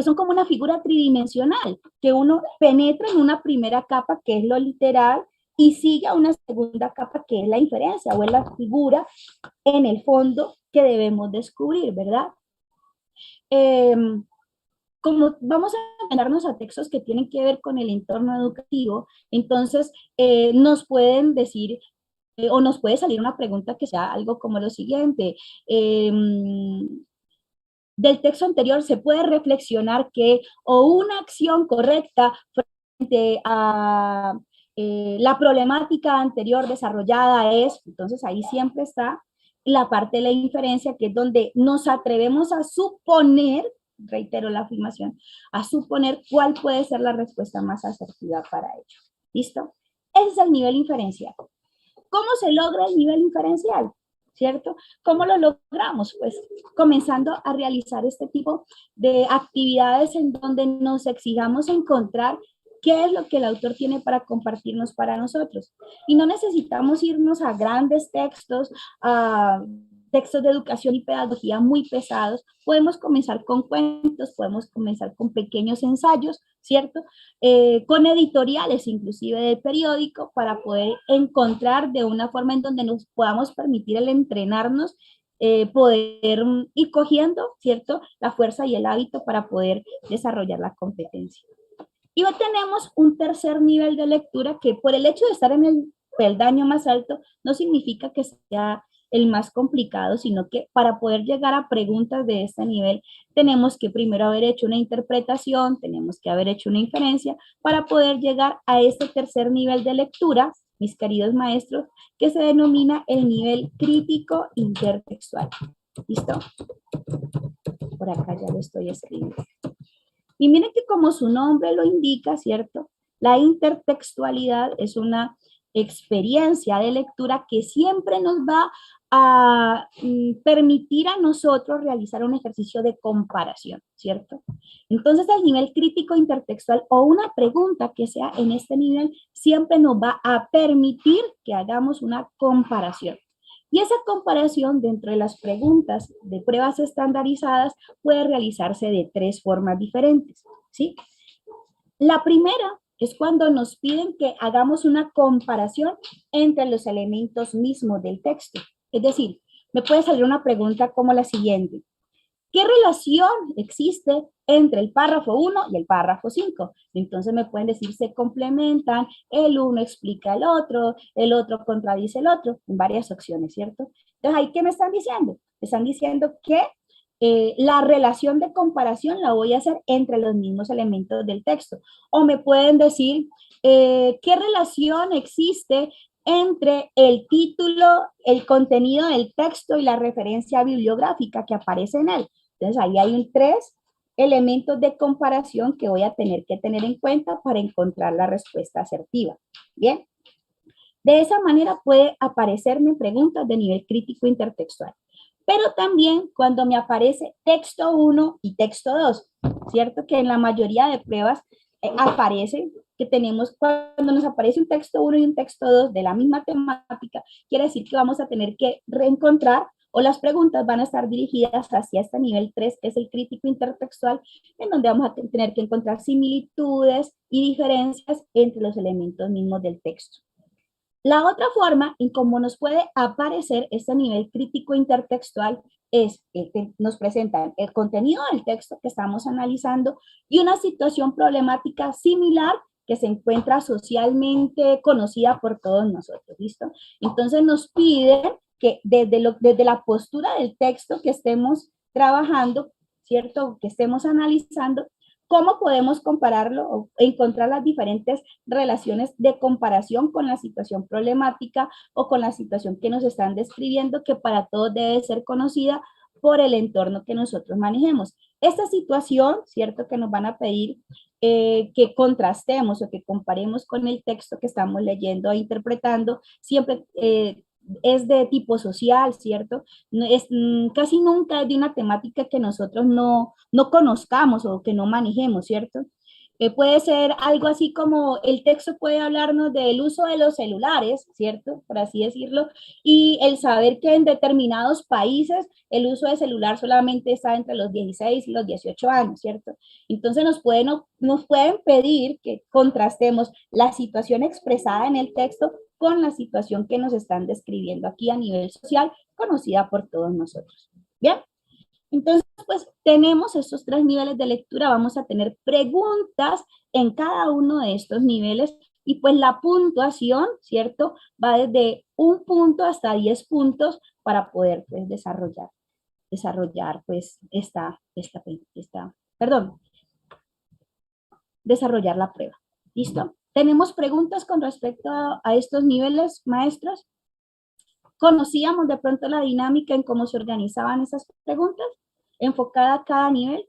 son como una figura tridimensional, que uno penetra en una primera capa que es lo literal y sigue a una segunda capa que es la inferencia o es la figura en el fondo que debemos descubrir, ¿verdad? Como vamos a ganarnos a textos que tienen que ver con el entorno educativo, entonces nos pueden decir o nos puede salir una pregunta que sea algo como lo siguiente. Del texto anterior se puede reflexionar que o una acción correcta frente a la problemática anterior desarrollada es, entonces ahí siempre está la parte de la inferencia, que es donde nos atrevemos a suponer, reitero la afirmación, a suponer cuál puede ser la respuesta más asertiva para ello. ¿Listo? Ese es el nivel inferencial. ¿Cómo se logra el nivel inferencial? ¿Cierto? ¿Cómo lo logramos? Pues comenzando a realizar este tipo de actividades en donde nos exijamos encontrar qué es lo que el autor tiene para compartirnos para nosotros. Y no necesitamos irnos a grandes textos, a textos de educación y pedagogía muy pesados. Podemos comenzar con cuentos, podemos comenzar con pequeños ensayos, ¿cierto? Con editoriales inclusive de periódico para poder encontrar de una forma en donde nos podamos permitir el entrenarnos, poder ir cogiendo, ¿cierto? La fuerza y el hábito para poder desarrollar la competencia. Y tenemos un tercer nivel de lectura que por el hecho de estar en el peldaño más alto no significa que sea el más complicado, sino que para poder llegar a preguntas de este nivel tenemos que primero haber hecho una interpretación, tenemos que haber hecho una inferencia para poder llegar a este tercer nivel de lectura, mis queridos maestros, que se denomina el nivel crítico intertextual. ¿Listo? Por acá ya lo estoy escribiendo. Y miren que como su nombre lo indica, ¿cierto? La intertextualidad es una experiencia de lectura que siempre nos va a permitir a nosotros realizar un ejercicio de comparación, ¿cierto? Entonces el nivel crítico intertextual o una pregunta que sea en este nivel siempre nos va a permitir que hagamos una comparación. Y esa comparación dentro de las preguntas de pruebas estandarizadas puede realizarse de tres formas diferentes, ¿sí? La primera es cuando nos piden que hagamos una comparación entre los elementos mismos del texto. Es decir, me puede salir una pregunta como la siguiente. ¿Qué relación existe entre el párrafo 1 y el párrafo 5? Entonces me pueden decir, se complementan, el uno explica el otro contradice el otro, en varias opciones, ¿cierto? Entonces, ¿ahí qué me están diciendo? Me están diciendo que la relación de comparación la voy a hacer entre los mismos elementos del texto. O me pueden decir, ¿qué relación existe entre el título, el contenido del texto y la referencia bibliográfica que aparece en él? Entonces ahí hay un 3 elementos de comparación que voy a tener que tener en cuenta para encontrar la respuesta asertiva. Bien, de esa manera puede aparecerme preguntas de nivel crítico intertextual. Pero también cuando me aparece texto 1 y texto 2, ¿cierto? Que en la mayoría de pruebas aparece que tenemos, cuando nos aparece un texto 1 y un texto 2 de la misma temática, quiere decir que vamos a tener que reencontrar o las preguntas van a estar dirigidas hacia este nivel 3, que es el crítico intertextual, en donde vamos a tener que encontrar similitudes y diferencias entre los elementos mismos del texto. La otra forma en cómo nos puede aparecer este nivel crítico intertextual es que nos presentan el contenido del texto que estamos analizando y una situación problemática similar que se encuentra socialmente conocida por todos nosotros, ¿listo? Entonces nos piden que desde la postura del texto que estemos trabajando, ¿cierto? Que estemos analizando, ¿cómo podemos compararlo o encontrar las diferentes relaciones de comparación con la situación problemática o con la situación que nos están describiendo, que para todos debe ser conocida por el entorno que nosotros manejemos? Esta situación, ¿cierto? Que nos van a pedir que contrastemos o que comparemos con el texto que estamos leyendo e interpretando, siempre es de tipo social, ¿cierto? No, casi nunca es de una temática que nosotros no conozcamos o que no manejemos, ¿cierto? Puede ser algo así como el texto puede hablarnos del uso de los celulares, ¿cierto? Por así decirlo, y el saber que en determinados países el uso de celular solamente está entre los 16 y los 18 años, ¿cierto? Entonces nos pueden pedir que contrastemos la situación expresada en el texto con la situación que nos están describiendo aquí a nivel social, conocida por todos nosotros. ¿Bien? Entonces, pues tenemos estos 3 niveles de lectura, vamos a tener preguntas en cada uno de estos niveles y pues la puntuación, ¿cierto? Va desde 1 punto hasta 10 puntos para poder pues desarrollar pues desarrollar la prueba. ¿Listo? ¿Tenemos preguntas con respecto a estos niveles, maestros? ¿Conocíamos de pronto la dinámica en cómo se organizaban esas preguntas? ¿Enfocada a cada nivel?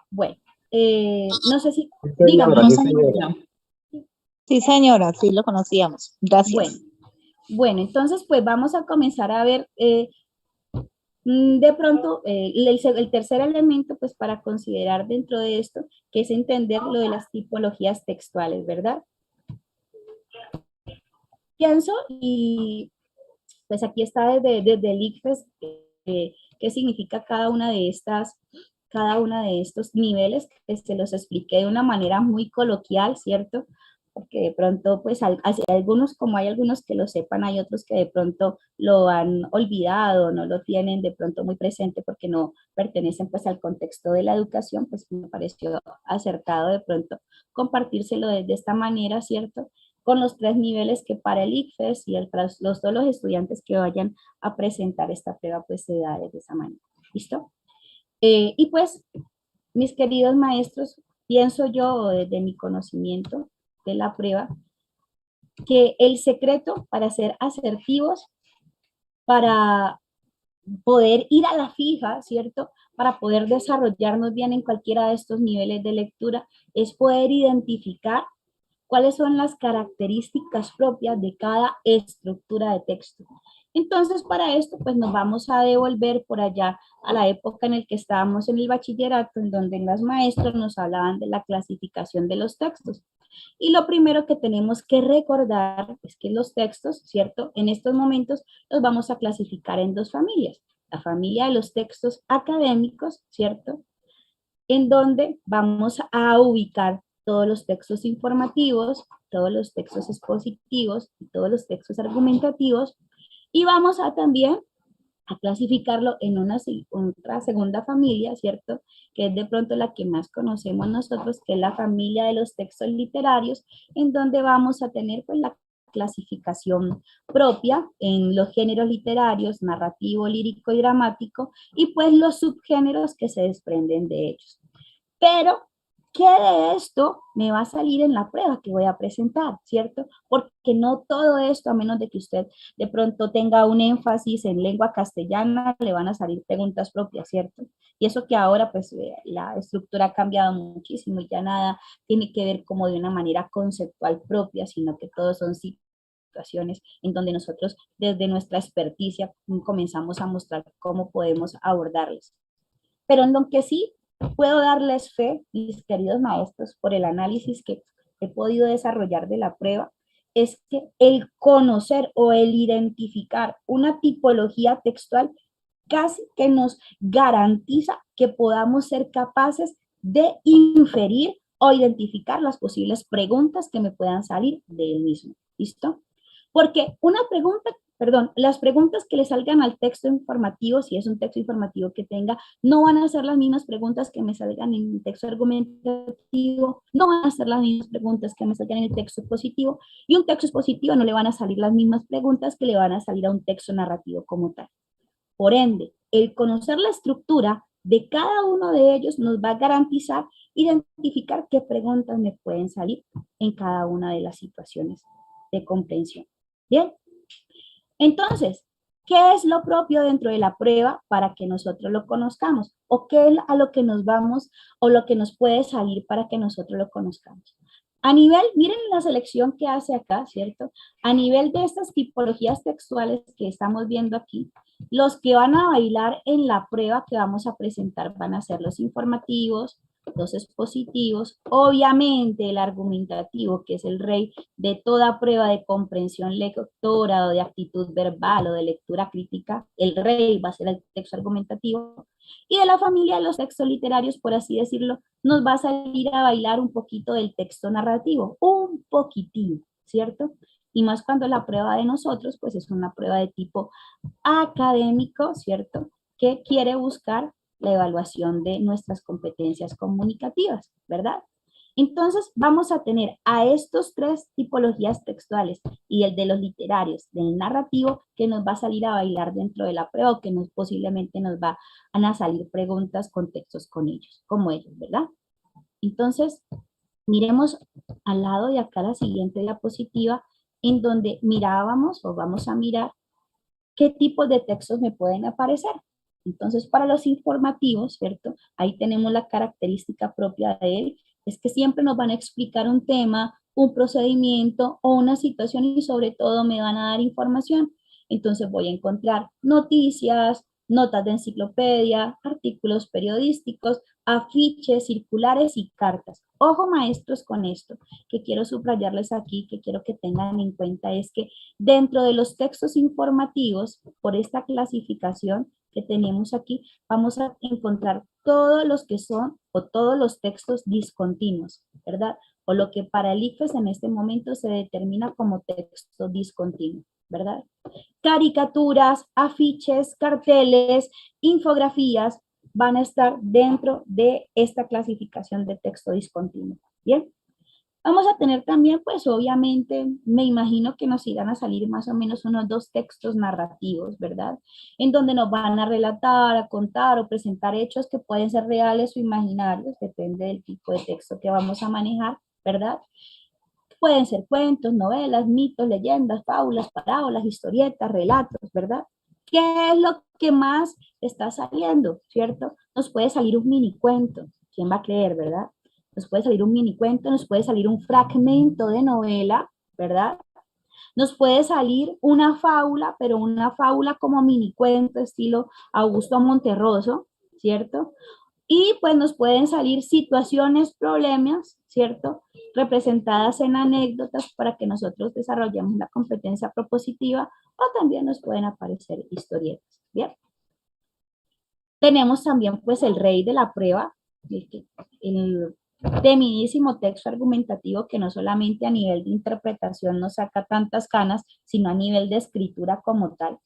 Bueno, no sé si... Dígame. Sí, señora, sí lo conocíamos. Gracias. Bueno, entonces pues vamos a comenzar a ver de pronto el tercer elemento pues para considerar dentro de esto, que es entender lo de las tipologías textuales, ¿verdad? Pienso y pues aquí está desde el ICFES qué significa cada una de estos niveles, que se los expliqué de una manera muy coloquial, ¿cierto? Porque de pronto, pues, como hay algunos que lo sepan, hay otros que de pronto lo han olvidado, no lo tienen de pronto muy presente porque no pertenecen, pues, al contexto de la educación, pues, me pareció acertado de pronto compartírselo de esta manera, ¿cierto? Con los 3 niveles que para el ICFES y todos los estudiantes que vayan a presentar esta prueba, pues, se da de esa manera. ¿Listo? Y pues, mis queridos maestros, pienso yo desde mi conocimiento de la prueba, que el secreto para ser asertivos, para poder ir a la fija, ¿cierto? Para poder desarrollarnos bien en cualquiera de estos niveles de lectura, es poder identificar cuáles son las características propias de cada estructura de texto. Entonces, para esto, pues nos vamos a devolver por allá a la época en la que estábamos en el bachillerato, en donde las maestras nos hablaban de la clasificación de los textos. Y lo primero que tenemos que recordar es que los textos, ¿cierto? En estos momentos los vamos a clasificar en 2 familias. La familia de los textos académicos, ¿cierto? En donde vamos a ubicar todos los textos informativos, todos los textos expositivos y todos los textos argumentativos. Y vamos a también a clasificarlo en otra segunda familia, ¿cierto? Que es de pronto la que más conocemos nosotros, que es la familia de los textos literarios, en donde vamos a tener pues la clasificación propia en los géneros literarios, narrativo, lírico y dramático, y pues los subgéneros que se desprenden de ellos. Pero ¿qué de esto me va a salir en la prueba que voy a presentar, cierto? Porque no todo esto, a menos de que usted de pronto tenga un énfasis en lengua castellana, le van a salir preguntas propias, ¿cierto? Y eso que ahora, pues, la estructura ha cambiado muchísimo y ya nada tiene que ver como de una manera conceptual propia, sino que todos son situaciones en donde nosotros, desde nuestra experticia, comenzamos a mostrar cómo podemos abordarlas. Pero en lo que sí puedo darles fe, mis queridos maestros, por el análisis que he podido desarrollar de la prueba, es que el conocer o el identificar una tipología textual casi que nos garantiza que podamos ser capaces de inferir o identificar las posibles preguntas que me puedan salir del mismo. ¿Listo? Porque una pregunta, perdón, las preguntas que le salgan al texto informativo, si es un texto informativo que tenga, no van a ser las mismas preguntas que me salgan en el texto argumentativo, no van a ser las mismas preguntas que me salgan en el texto expositivo, y un texto expositivo no le van a salir las mismas preguntas que le van a salir a un texto narrativo como tal. Por ende, el conocer la estructura de cada uno de ellos nos va a garantizar identificar qué preguntas me pueden salir en cada una de las situaciones de comprensión. Bien, entonces, ¿qué es lo propio dentro de la prueba para que nosotros lo conozcamos? ¿O qué es a lo que nos vamos o lo que nos puede salir para que nosotros lo conozcamos? A nivel, miren la selección que hace acá, ¿cierto? A nivel de estas tipologías textuales que estamos viendo aquí, los que van a bailar en la prueba que vamos a presentar van a ser los informativos, los expositivos, obviamente el argumentativo, que es el rey de toda prueba de comprensión lectora o de actitud verbal o de lectura crítica, el rey va a ser el texto argumentativo, y de la familia de los textos literarios, por así decirlo, nos va a salir a bailar un poquito del texto narrativo, un poquitín, ¿cierto? Y más cuando la prueba de nosotros, pues es una prueba de tipo académico, ¿cierto? Que quiere buscar la evaluación de nuestras competencias comunicativas, ¿verdad? Entonces vamos a tener a estos tres tipologías textuales y el de los literarios, del narrativo, que nos va a salir a bailar dentro de la prueba o que posiblemente nos van a salir preguntas con textos con ellos, como ellos, ¿verdad? Entonces, miremos al lado de acá la siguiente diapositiva en donde mirábamos o vamos a mirar qué tipos de textos me pueden aparecer. Entonces, para los informativos, ¿cierto? Ahí tenemos la característica propia de él, es que siempre nos van a explicar un tema, un procedimiento o una situación y sobre todo me van a dar información. Entonces voy a encontrar noticias, notas de enciclopedia, artículos periodísticos, afiches, circulares y cartas. Ojo maestros con esto, que quiero subrayarles aquí, que quiero que tengan en cuenta es que dentro de los textos informativos, por esta clasificación que tenemos aquí, vamos a encontrar todos los que son o todos los textos discontinuos, ¿verdad? O lo que para el ICFES en este momento se determina como texto discontinuo, ¿verdad? Caricaturas, afiches, carteles, infografías van a estar dentro de esta clasificación de texto discontinuo, ¿bien? Vamos a tener también, pues obviamente, me imagino que nos irán a salir más o menos unos 2 textos narrativos, ¿verdad? En donde nos van a relatar, a contar o presentar hechos que pueden ser reales o imaginarios, depende del tipo de texto que vamos a manejar, ¿verdad? Pueden ser cuentos, novelas, mitos, leyendas, fábulas, parábolas, historietas, relatos, ¿verdad? ¿Qué es lo que más está saliendo, cierto? Nos puede salir un mini cuento, ¿quién va a creer, verdad? Nos puede salir un mini cuento, nos puede salir un fragmento de novela, ¿verdad? Nos puede salir una fábula, pero una fábula como mini cuento, estilo Augusto Monterroso, ¿cierto? Y pues nos pueden salir situaciones, problemas, ¿cierto? Representadas en anécdotas para que nosotros desarrollemos la competencia propositiva o también nos pueden aparecer historietas, ¿bien? Tenemos también pues el rey de la prueba, el temidísimo texto argumentativo que no solamente a nivel de interpretación nos saca tantas canas, sino a nivel de escritura como tal.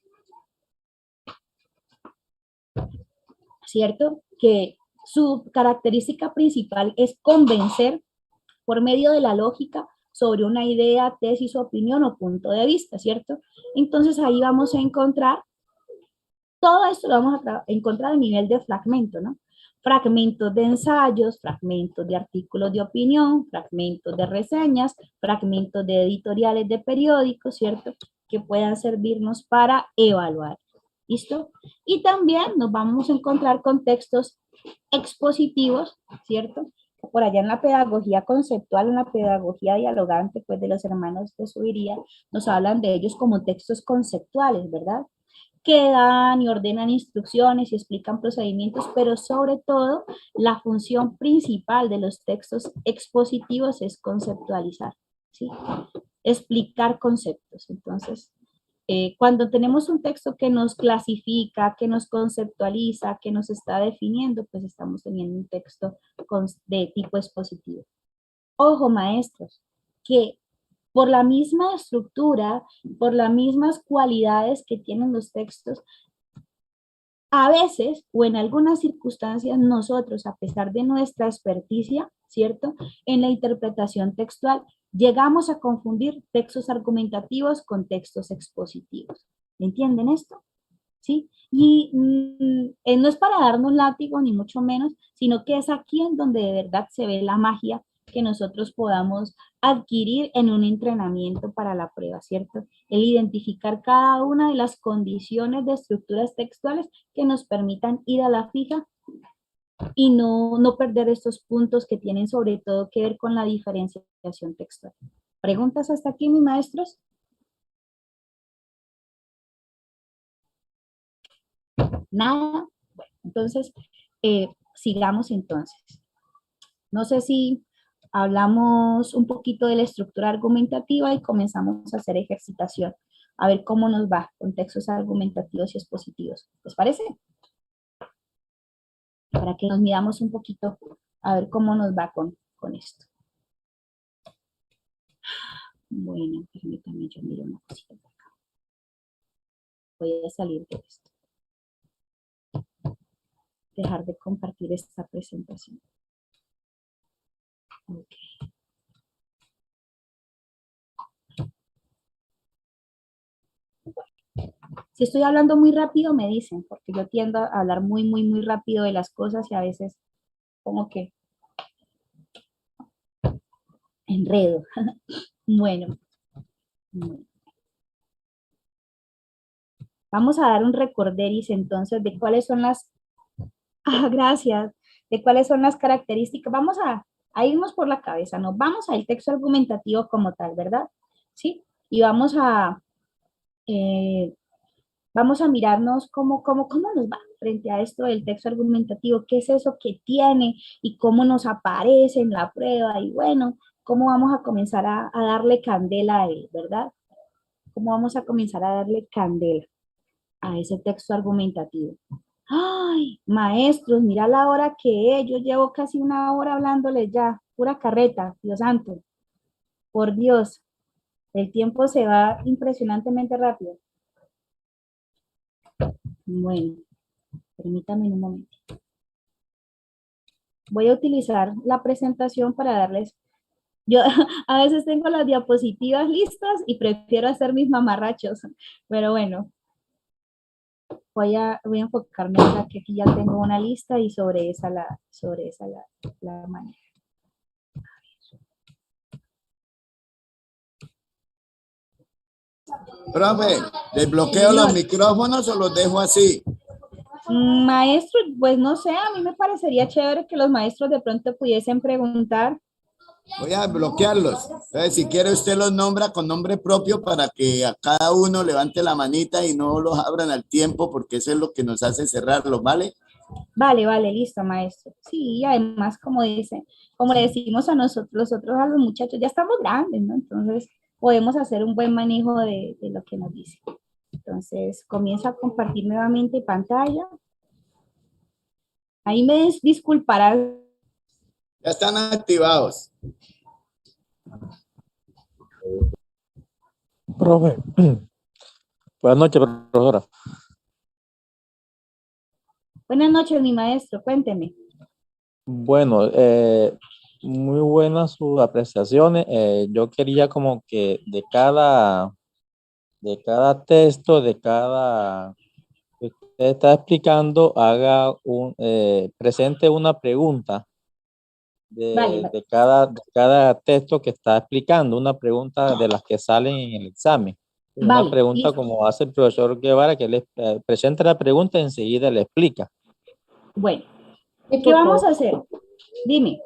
¿Cierto? Que su característica principal es convencer por medio de la lógica sobre una idea, tesis, opinión o punto de vista, ¿cierto? Entonces ahí vamos a encontrar, todo esto lo vamos a encontrar a nivel de fragmento, ¿no? fragmentos de ensayos, fragmentos de artículos de opinión, fragmentos de reseñas, fragmentos de editoriales de periódicos, ¿cierto? Que puedan servirnos para evaluar. ¿Listo? Y también nos vamos a encontrar con textos expositivos, ¿cierto? Por allá en la pedagogía conceptual, en la pedagogía dialogante, pues de los hermanos de Subiría, nos hablan de ellos como textos conceptuales, ¿verdad? Que dan y ordenan instrucciones y explican procedimientos, pero sobre todo la función principal de los textos expositivos es conceptualizar, ¿sí? Explicar conceptos. Entonces, cuando tenemos un texto que nos clasifica, que nos conceptualiza, que nos está definiendo, pues estamos teniendo un texto de tipo expositivo. Ojo, maestros, que por la misma estructura, por las mismas cualidades que tienen los textos, a veces o en algunas circunstancias nosotros, a pesar de nuestra experticia, ¿cierto? En la interpretación textual, llegamos a confundir textos argumentativos con textos expositivos. ¿Entienden esto? ¿Sí? Y no es para darnos látigo, ni mucho menos, sino que es aquí en donde de verdad se ve la magia que nosotros podamos adquirir en un entrenamiento para la prueba, ¿cierto? El identificar cada una de las condiciones de estructuras textuales que nos permitan ir a la fija y no perder estos puntos que tienen sobre todo que ver con la diferenciación textual. ¿Preguntas hasta aquí, mis maestros? Nada. Bueno, entonces, sigamos entonces. No sé si hablamos un poquito de la estructura argumentativa y comenzamos a hacer ejercitación. A ver cómo nos va con textos argumentativos y expositivos. ¿Les parece? Para que nos midamos un poquito a ver cómo nos va con esto. Bueno, permítanme, yo miro una cosita por acá. Voy a salir de esto. Dejar de compartir esta presentación. Ok. Si estoy hablando muy rápido, me dicen, porque yo tiendo a hablar muy rápido de las cosas y a veces como que enredo. Bueno, vamos a dar un recorderis entonces de cuáles son las, gracias, de cuáles son las características. Vamos a irnos por la cabeza, nos vamos al texto argumentativo como tal, ¿verdad? ¿Sí? Y vamos a mirarnos cómo nos va frente a esto del texto argumentativo, qué es eso que tiene y cómo nos aparece en la prueba y bueno, cómo vamos a comenzar a darle candela a él, ¿verdad? Cómo vamos a comenzar a darle candela a ese texto argumentativo. Ay, maestros, mira la hora que es, yo llevo casi una hora hablándoles ya, pura carreta, Dios santo, por Dios, el tiempo se va impresionantemente rápido. Bueno, permítanme un momento. Voy a utilizar la presentación para darles, yo a veces tengo las diapositivas listas y prefiero hacer mis mamarrachos, pero bueno, voy a enfocarme en la que aquí ya tengo una lista y sobre esa la manejo. Profe, ¿desbloqueo los micrófonos o los dejo así? Maestro, pues no sé, a mí me parecería chévere que los maestros de pronto pudiesen preguntar. Voy a bloquearlos. Entonces, si quiere usted los nombra con nombre propio para que a cada uno levante la manita y no los abran al tiempo, porque eso es lo que nos hace cerrarlos, ¿vale? Vale, listo, maestro. Sí, además, como le decimos a nosotros a los muchachos, ya estamos grandes, ¿no? Entonces, podemos hacer un buen manejo de lo que nos dice. Entonces, comienzo a compartir nuevamente pantalla. Ahí me disculparán. Ya están activados. Profe. Buenas noches, profesora. Buenas noches, mi maestro, cuénteme. Bueno, muy buenas sus apreciaciones. Yo quería como que de cada texto, de cada está explicando, presente una pregunta Vale. de cada texto que está explicando, una pregunta de las que salen en el examen. Una Vale, pregunta listo. como hace el profesor Guevara, que le presenta la pregunta y enseguida le explica. Bueno, ¿qué vamos a hacer? Dime.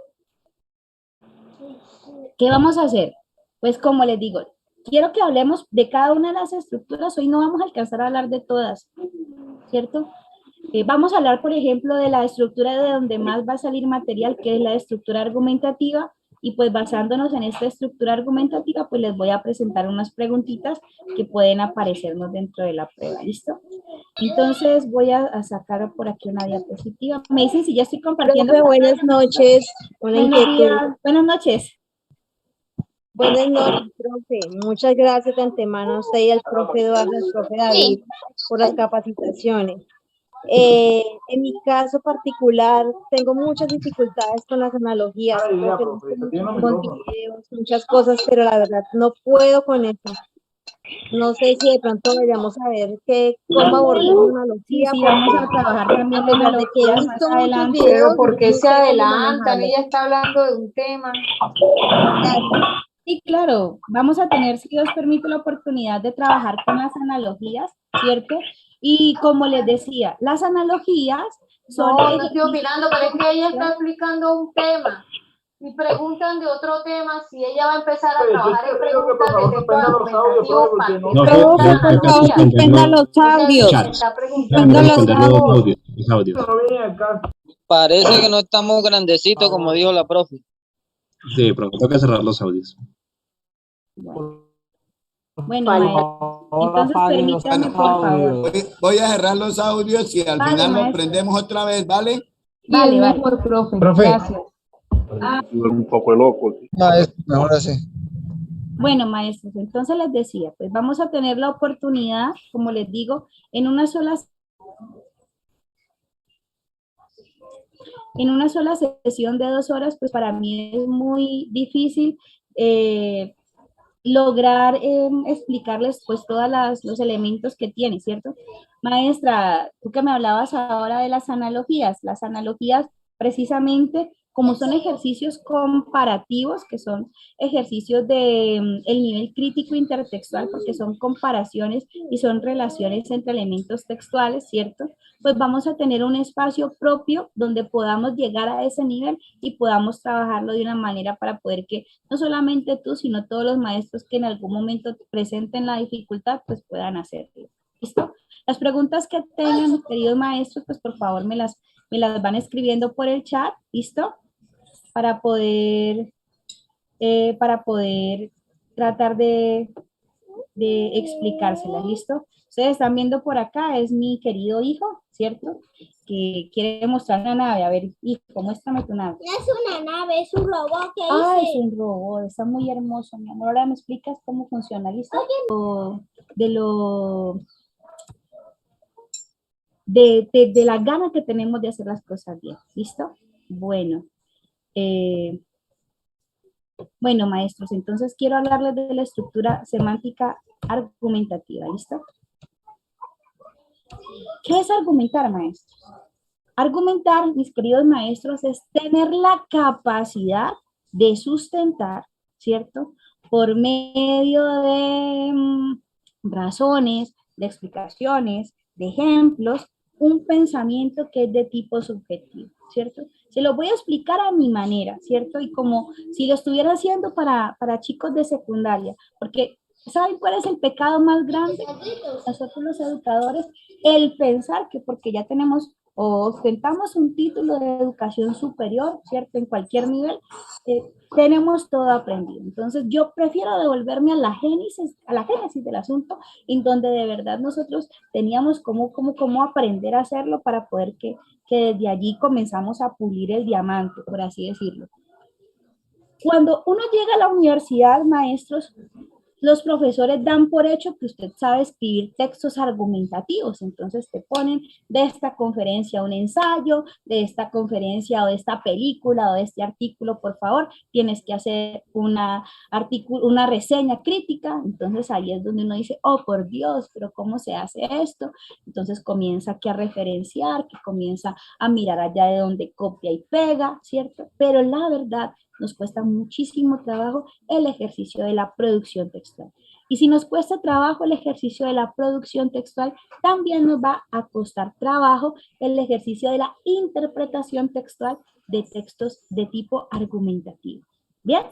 ¿Qué vamos a hacer? Pues como les digo, quiero que hablemos de cada una de las estructuras. Hoy no vamos a alcanzar a hablar de todas, ¿cierto? Vamos a hablar, por ejemplo, de la estructura de donde más va a salir material, que es la estructura argumentativa, y pues basándonos en esta estructura argumentativa, pues les voy a presentar unas preguntitas que pueden aparecernos dentro de la prueba, ¿listo? Entonces voy a sacar por aquí una diapositiva. Me dicen si ya estoy compartiendo. Profe, buenas noches. Buenos días, buenas noches. Buenas noches, profe. Muchas gracias de antemano a usted y al profe Eduardo, al profe David, por las capacitaciones. En mi caso particular, tengo muchas dificultades con las analogías, profe, muchos videos, muchas cosas, pero la verdad no puedo con eso. No sé si de pronto vayamos a ver cómo abordar una analogía. Sí, vamos a trabajar también a pesar de que he analogías visto más muchos adelante. videos, Pero ¿por qué no se sé cómo adelantan? manejarlo. Ella está hablando de un tema. Sí, claro, vamos a tener, si Dios permite, la oportunidad de trabajar con las analogías, ¿cierto? Y como les decía, las analogías son... No estoy opinando, pero es que ella está explicando un tema y preguntan de otro tema si ella va a empezar a trabajar en preguntas de texto argumentativo para que Suspenda los audios. Suspenda los audios. Parece que no estamos grandecitos, como dijo la profe. Sí, profe, toca cerrar los audios. Bueno, entonces permítanme, por favor. Voy a cerrar los audios y al final lo prendemos otra vez, ¿vale? Vale, vale. profe. Gracias. Un poco loco. Ahora sí. Bueno, maestros, entonces les decía, pues vamos a tener la oportunidad, como les digo, en una sola sesión de 2 horas, pues para mí es muy difícil lograr explicarles pues todos los elementos que tiene, ¿cierto? Maestra, tú que me hablabas ahora de las analogías precisamente como son ejercicios comparativos, que son ejercicios de el nivel crítico intertextual, porque son comparaciones y son relaciones entre elementos textuales, ¿cierto? Pues vamos a tener un espacio propio donde podamos llegar a ese nivel y podamos trabajarlo de una manera para poder que no solamente tú, sino todos los maestros que en algún momento presenten la dificultad, pues puedan hacerlo. ¿Listo? Las preguntas que tengan, mis queridos maestros, pues por favor me las van escribiendo por el chat, ¿listo? Para poder tratar de explicárselas, ¿listo? Ustedes están viendo por acá, es mi querido hijo, ¿cierto? Que quiere mostrar una nave. A ver, hijo, muéstrame tu nave. No es una nave, es un robot que Ah, hice. es un robot, está muy hermoso, mi amor. Ahora me explicas cómo funciona, ¿listo? De la gana que tenemos de hacer las cosas bien, ¿listo? Bueno. Bueno, maestros, entonces quiero hablarles de la estructura semántica argumentativa, ¿listo? ¿Qué es argumentar, maestros? Argumentar, mis queridos maestros, es tener la capacidad de sustentar, ¿cierto? Por medio de razones, de explicaciones, de ejemplos, un pensamiento que es de tipo subjetivo, ¿cierto? Se lo voy a explicar a mi manera, ¿cierto? Y como si lo estuviera haciendo para chicos de secundaria, porque ¿saben cuál es el pecado más grande? Nosotros los educadores, el pensar que porque ya tenemos o ostentamos un título de educación superior, ¿cierto? En cualquier nivel, tenemos todo aprendido. Entonces yo prefiero devolverme a la génesis del asunto, en donde de verdad nosotros teníamos cómo aprender a hacerlo para poder que desde allí comenzamos a pulir el diamante, por así decirlo. Cuando uno llega a la universidad, maestros, los profesores dan por hecho que usted sabe escribir textos argumentativos, entonces te ponen de esta conferencia un ensayo, de esta conferencia o de esta película o de este artículo, por favor, tienes que hacer una reseña crítica, entonces ahí es donde uno dice, oh, por Dios, pero ¿cómo se hace esto? Entonces comienza aquí a referenciar, que comienza a mirar allá de donde copia y pega, ¿cierto? Pero la verdad, nos cuesta muchísimo trabajo el ejercicio de la producción textual. Y si nos cuesta trabajo el ejercicio de la producción textual, también nos va a costar trabajo el ejercicio de la interpretación textual de textos de tipo argumentativo. ¿Bien?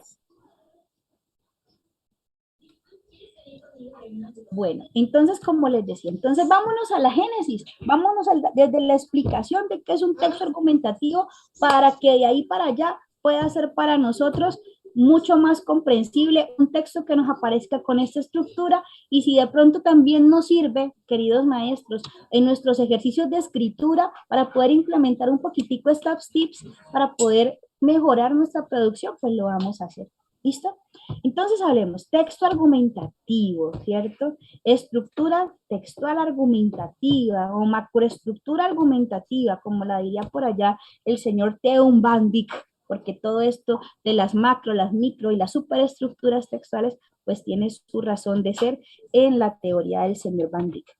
Bueno, entonces, como les decía, entonces vámonos a la génesis, vámonos desde la explicación de qué es un texto argumentativo para que de ahí para allá pueda ser para nosotros mucho más comprensible un texto que nos aparezca con esta estructura y si de pronto también nos sirve, queridos maestros, en nuestros ejercicios de escritura para poder implementar un poquitico estos tips para poder mejorar nuestra producción, pues lo vamos a hacer. ¿Listo? Entonces hablemos, texto argumentativo, ¿cierto? Estructura textual argumentativa o macroestructura argumentativa, como la diría por allá el señor Teun Van Dyck, porque todo esto de las macro, las micro y las superestructuras textuales, pues tiene su razón de ser en la teoría del señor Van Dyck,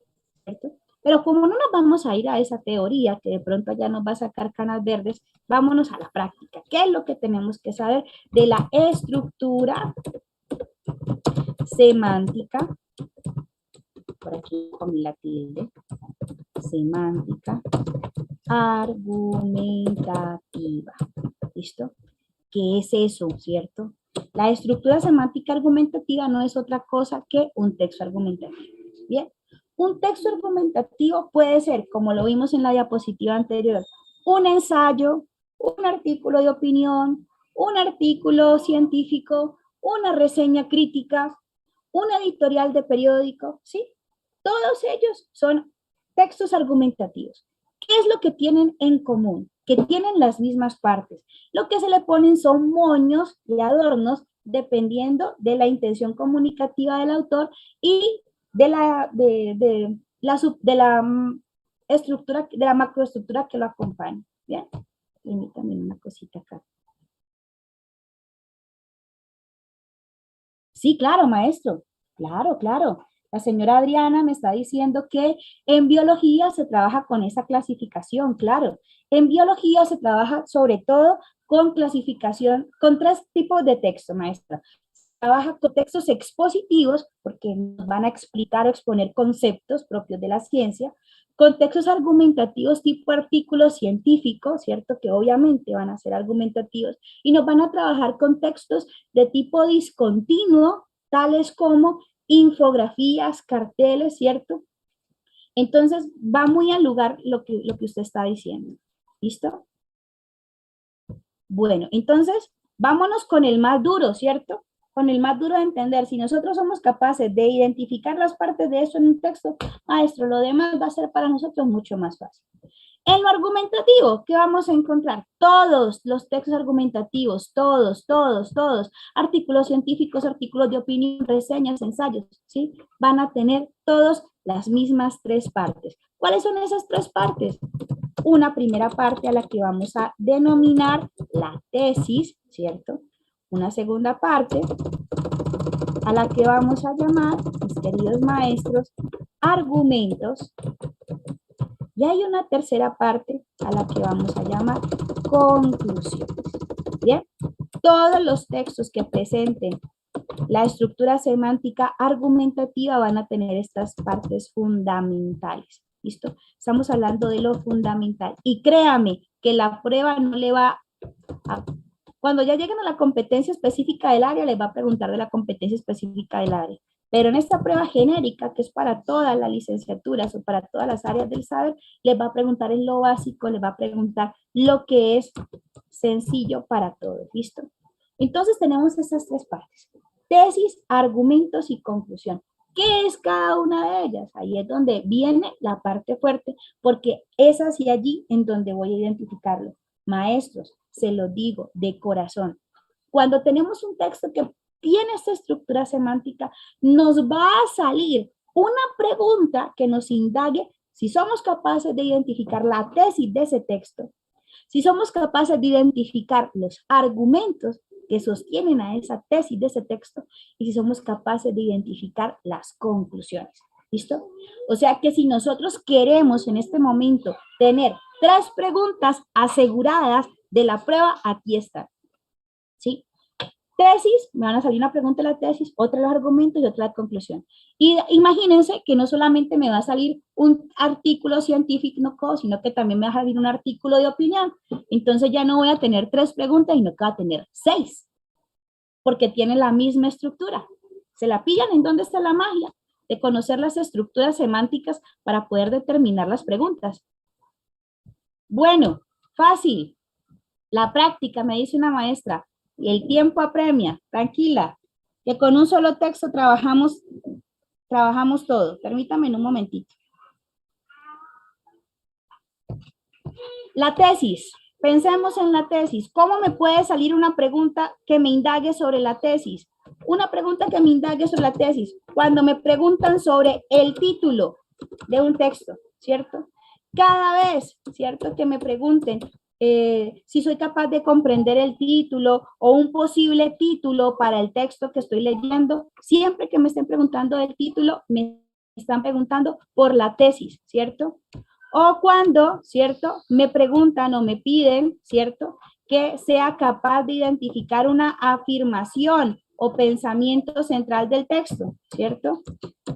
¿cierto? Pero como no nos vamos a ir a esa teoría, que de pronto ya nos va a sacar canas verdes, vámonos a la práctica. ¿Qué es lo que tenemos que saber de la estructura semántica? Por aquí con la tilde. Semántica argumentativa. ¿Listo? ¿Qué es eso, cierto? La estructura semántica argumentativa no es otra cosa que un texto argumentativo. ¿Bien? Un texto argumentativo puede ser, como lo vimos en la diapositiva anterior, un ensayo, un artículo de opinión, un artículo científico, una reseña crítica, un editorial de periódico, ¿sí? Todos ellos son textos argumentativos. ¿Qué es lo que tienen en común? Que tienen las mismas partes. Lo que se le ponen son moños y adornos dependiendo de la intención comunicativa del autor y de la estructura, de la macroestructura que lo acompaña. ¿Bien? Permítanme una cosita acá. Sí, claro, maestro. Claro, claro. La señora Adriana me está diciendo que en biología se trabaja con esa clasificación, claro. En biología se trabaja sobre todo con clasificación, con 3 tipos de texto, maestra. Trabaja con textos expositivos, porque nos van a explicar o exponer conceptos propios de la ciencia, con textos argumentativos tipo artículos científicos, ¿cierto? Que obviamente van a ser argumentativos, y nos van a trabajar con textos de tipo discontinuo, tales como infografías, carteles, ¿cierto? Entonces, va muy al lugar lo que usted está diciendo. ¿Listo? Bueno, entonces, vámonos con el más duro, ¿cierto? Con el más duro de entender. Si nosotros somos capaces de identificar las partes de eso en un texto, maestro, lo demás va a ser para nosotros mucho más fácil. En lo argumentativo, ¿qué vamos a encontrar? Todos los textos argumentativos, todos, artículos científicos, artículos de opinión, reseñas, ensayos, ¿sí? Van a tener todos las mismas 3 partes. ¿Cuáles son esas 3 partes? Una primera parte a la que vamos a denominar la tesis, ¿cierto? Una segunda parte a la que vamos a llamar, mis queridos maestros, argumentos. Y hay una tercera parte a la que vamos a llamar conclusiones. ¿Bien? Todos los textos que presenten la estructura semántica argumentativa van a tener estas partes fundamentales. ¿Listo? Estamos hablando de lo fundamental. Y créame que la prueba no le va a... Cuando ya lleguen a la competencia específica del área, les va a preguntar de la competencia específica del área. Pero en esta prueba genérica, que es para todas las licenciaturas o para todas las áreas del saber, les va a preguntar en lo básico, les va a preguntar lo que es sencillo para todos. ¿Listo? Entonces tenemos estas 3 partes. Tesis, argumentos y conclusión. ¿Qué es cada una de ellas? Ahí es donde viene la parte fuerte, porque es así allí en donde voy a identificarlo. Maestros, se lo digo de corazón. Cuando tenemos un texto que tiene esta estructura semántica, nos va a salir una pregunta que nos indague si somos capaces de identificar la tesis de ese texto, si somos capaces de identificar los argumentos que sostienen a esa tesis de ese texto y si somos capaces de identificar las conclusiones. ¿Listo? O sea que si nosotros queremos en este momento tener 3 preguntas aseguradas de la prueba, aquí están. ¿Sí? Tesis, me van a salir una pregunta de la tesis, otra de los argumentos y otra de conclusión. Y imagínense que no solamente me va a salir un artículo científico, sino que también me va a salir un artículo de opinión. Entonces ya no voy a tener 3 preguntas, sino que voy a tener 6, porque tienen la misma estructura. ¿Se la pillan? ¿En dónde está la magia de conocer las estructuras semánticas para poder determinar las preguntas? Bueno, fácil. La práctica, me dice una maestra, y el tiempo apremia. Tranquila, que con un solo texto trabajamos todo. Permítame un momentito. La tesis. Pensemos en la tesis. ¿Cómo me puede salir una pregunta que me indague sobre la tesis? Una pregunta que me indague sobre la tesis. Cuando me preguntan sobre el título de un texto, ¿cierto? Cada vez, ¿cierto? Que me pregunten si soy capaz de comprender el título o un posible título para el texto que estoy leyendo, siempre que me estén preguntando del título, me están preguntando por la tesis, ¿cierto? O cuando, ¿cierto? Me preguntan o me piden, ¿cierto? Que sea capaz de identificar una afirmación o pensamiento central del texto, ¿cierto?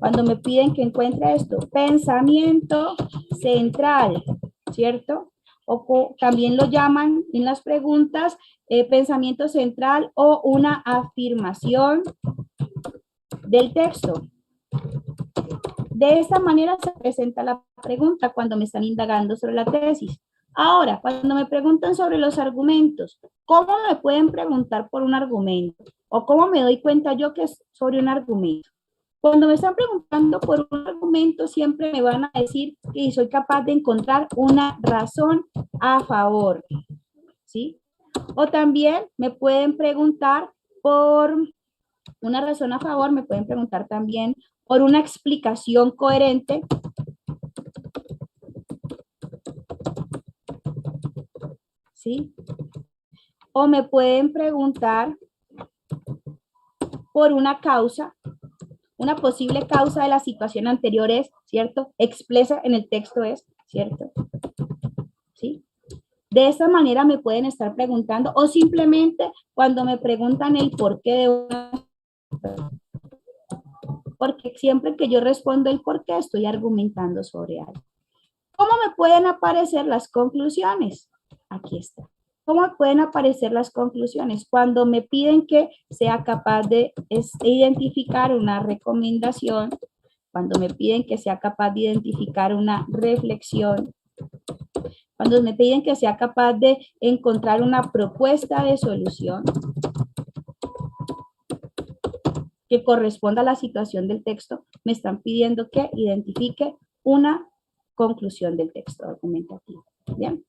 Cuando me piden que encuentre esto, pensamiento central, ¿cierto? O también lo llaman en las preguntas pensamiento central o una afirmación del texto. De esta manera se presenta la pregunta cuando me están indagando sobre la tesis. Ahora, cuando me preguntan sobre los argumentos, ¿cómo me pueden preguntar por un argumento? ¿O cómo me doy cuenta yo que es sobre un argumento? Cuando me están preguntando por un argumento, siempre me van a decir que soy capaz de encontrar una razón a favor, ¿sí? O también me pueden preguntar por una razón a favor, me pueden preguntar también por una explicación coherente. ¿Sí? O me pueden preguntar por una causa, una posible causa de la situación anterior es, ¿cierto? Expresa en el texto es, ¿cierto? ¿Sí? De esta manera me pueden estar preguntando o simplemente cuando me preguntan el porqué de una... Porque siempre que yo respondo el porqué estoy argumentando sobre algo. ¿Cómo me pueden aparecer las conclusiones? Aquí está. ¿Cómo pueden aparecer las conclusiones? Cuando me piden que sea capaz de identificar una recomendación, cuando me piden que sea capaz de identificar una reflexión, cuando me piden que sea capaz de encontrar una propuesta de solución que corresponda a la situación del texto, me están pidiendo que identifique una conclusión del texto argumentativo. ¿Bien?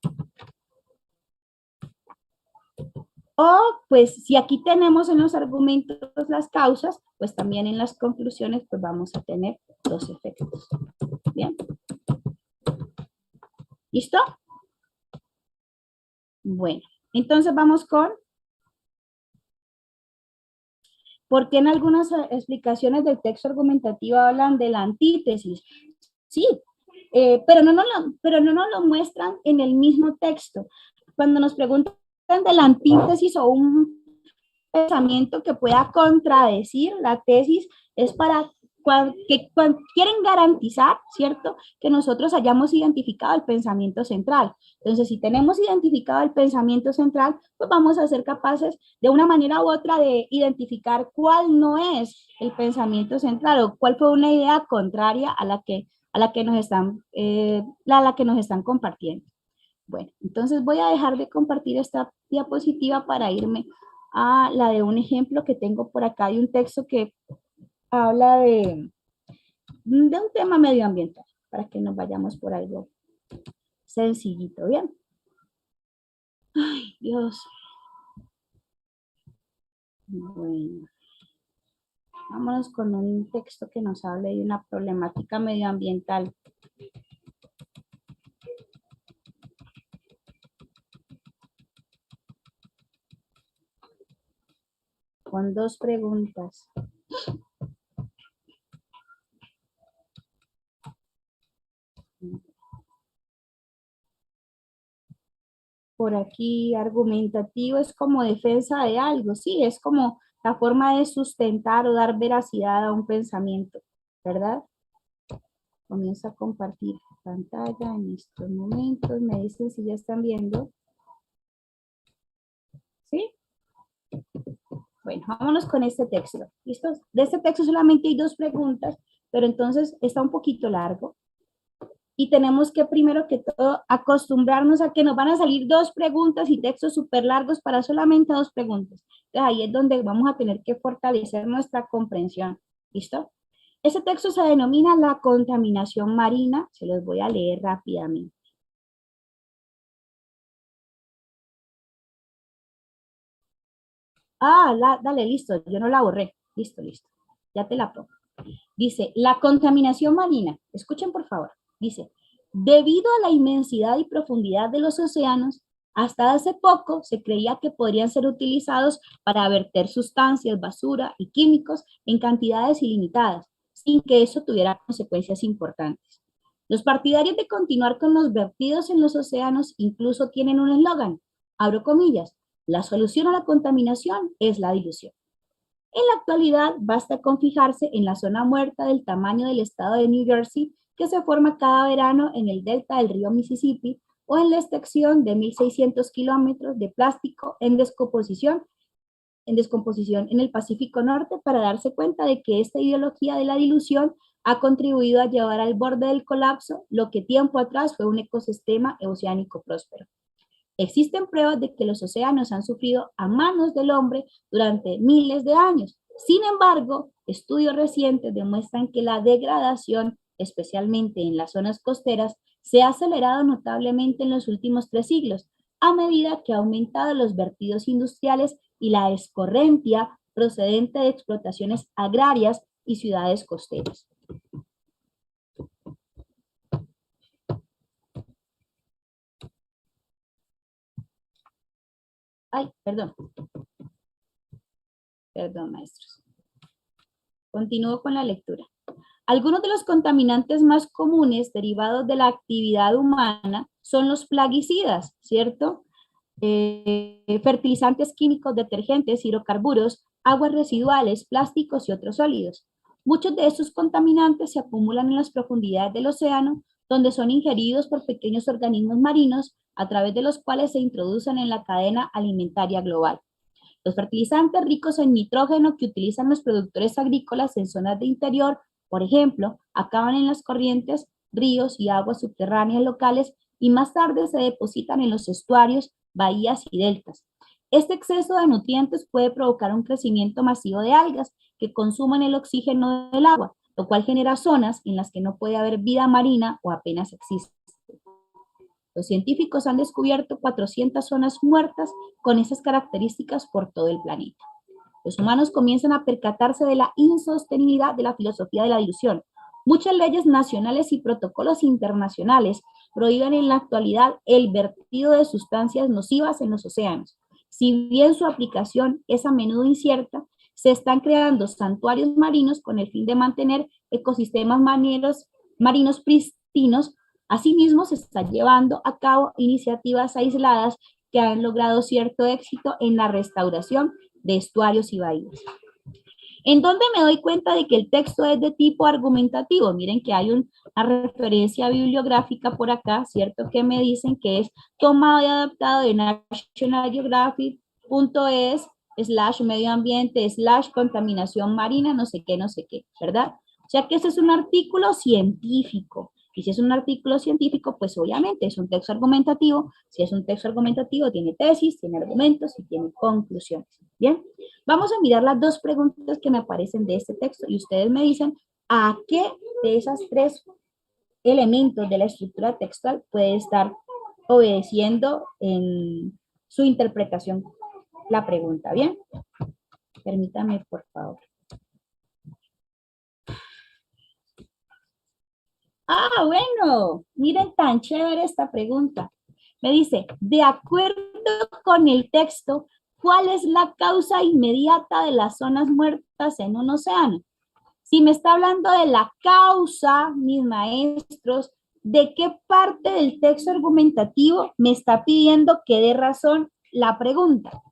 O, pues, si aquí tenemos en los argumentos las causas, pues también en las conclusiones, pues vamos a tener los efectos. ¿Bien? ¿Listo? Bueno, entonces vamos con... ¿Por qué en algunas explicaciones del texto argumentativo hablan de la antítesis? Sí, pero no nos lo muestran en el mismo texto. Cuando nos preguntan de la antítesis o un pensamiento que pueda contradecir la tesis, es para que quieren garantizar, ¿cierto?, que nosotros hayamos identificado el pensamiento central. Entonces, si tenemos identificado el pensamiento central, pues vamos a ser capaces de una manera u otra de identificar cuál no es el pensamiento central o cuál fue una idea contraria a la que nos están compartiendo. Bueno, entonces voy a dejar de compartir esta diapositiva para irme a la de un ejemplo que tengo por acá. Hay un texto que habla de un tema medioambiental, para que nos vayamos por algo sencillito, ¿bien? Ay, Dios. Bueno. Vámonos con un texto que nos hable de una problemática medioambiental. Con 2 preguntas. Por aquí, argumentativo es como defensa de algo, sí, es como la forma de sustentar o dar veracidad a un pensamiento, ¿verdad? Comienzo a compartir pantalla en estos momentos, me dicen si ya están viendo. ¿Sí? Bueno, vámonos con este texto. ¿Listos? De este texto solamente hay 2 preguntas, pero entonces está un poquito largo. Y tenemos que primero que todo acostumbrarnos a que nos van a salir 2 preguntas y textos súper largos para solamente 2 preguntas. Entonces ahí es donde vamos a tener que fortalecer nuestra comprensión. ¿Listo? Ese texto se denomina la contaminación marina. Se los voy a leer rápidamente. Dale, listo. Yo no la borré. Listo. Ya te la pongo. Dice, la contaminación marina. Escuchen por favor. Dice, debido a la inmensidad y profundidad de los océanos, hasta hace poco se creía que podrían ser utilizados para verter sustancias, basura y químicos en cantidades ilimitadas, sin que eso tuviera consecuencias importantes. Los partidarios de continuar con los vertidos en los océanos incluso tienen un eslogan, abro comillas, la solución a la contaminación es la dilución. En la actualidad, basta con fijarse en la zona muerta del tamaño del estado de New Jersey que se forma cada verano en el delta del río Mississippi o en la extracción de 1.600 kilómetros de plástico en descomposición en el Pacífico Norte para darse cuenta de que esta ideología de la dilución ha contribuido a llevar al borde del colapso lo que tiempo atrás fue un ecosistema oceánico próspero. Existen pruebas de que los océanos han sufrido a manos del hombre durante miles de años. Sin embargo, estudios recientes demuestran que la degradación, especialmente en las zonas costeras, se ha acelerado notablemente en los últimos 3 siglos, a medida que ha aumentado los vertidos industriales y la escorrentia procedente de explotaciones agrarias y ciudades costeras. Perdón, maestros. Continúo con la lectura. Algunos de los contaminantes más comunes derivados de la actividad humana son los plaguicidas, ¿cierto? Fertilizantes químicos, detergentes, hidrocarburos, aguas residuales, plásticos y otros sólidos. Muchos de estos contaminantes se acumulan en las profundidades del océano, donde son ingeridos por pequeños organismos marinos, a través de los cuales se introducen en la cadena alimentaria global. Los fertilizantes ricos en nitrógeno que utilizan los productores agrícolas en zonas de interior, por ejemplo, acaban en las corrientes, ríos y aguas subterráneas locales y más tarde se depositan en los estuarios, bahías y deltas. Este exceso de nutrientes puede provocar un crecimiento masivo de algas que consumen el oxígeno del agua, lo cual genera zonas en las que no puede haber vida marina o apenas existe. Los científicos han descubierto 400 zonas muertas con esas características por todo el planeta. Los humanos comienzan a percatarse de la insostenibilidad de la filosofía de la dilución. Muchas leyes nacionales y protocolos internacionales prohíben en la actualidad el vertido de sustancias nocivas en los océanos. Si bien su aplicación es a menudo incierta, se están creando santuarios marinos con el fin de mantener ecosistemas marinos pristinos. Asimismo, se están llevando a cabo iniciativas aisladas que han logrado cierto éxito en la restauración de estuarios y bahías. ¿En dónde me doy cuenta de que el texto es de tipo argumentativo? Miren que hay una referencia bibliográfica por acá, ¿cierto? Que me dicen que es tomado y adaptado de National Geographic.es/medio ambiente/contaminación marina, no sé qué, ¿verdad? O sea que ese es un artículo científico. Y si es un artículo científico, pues obviamente es un texto argumentativo. Si es un texto argumentativo, tiene tesis, tiene argumentos y tiene conclusiones. Bien, vamos a mirar las 2 preguntas que me aparecen de este texto y ustedes me dicen a qué de esas 3 elementos de la estructura textual puede estar obedeciendo en su interpretación la pregunta. Bien, permítame por favor. Ah, bueno, miren tan chévere esta pregunta. Me dice, de acuerdo con el texto, ¿cuál es la causa inmediata de las zonas muertas en un océano? Si me está hablando de la causa, mis maestros, ¿de qué parte del texto argumentativo me está pidiendo que dé razón la pregunta?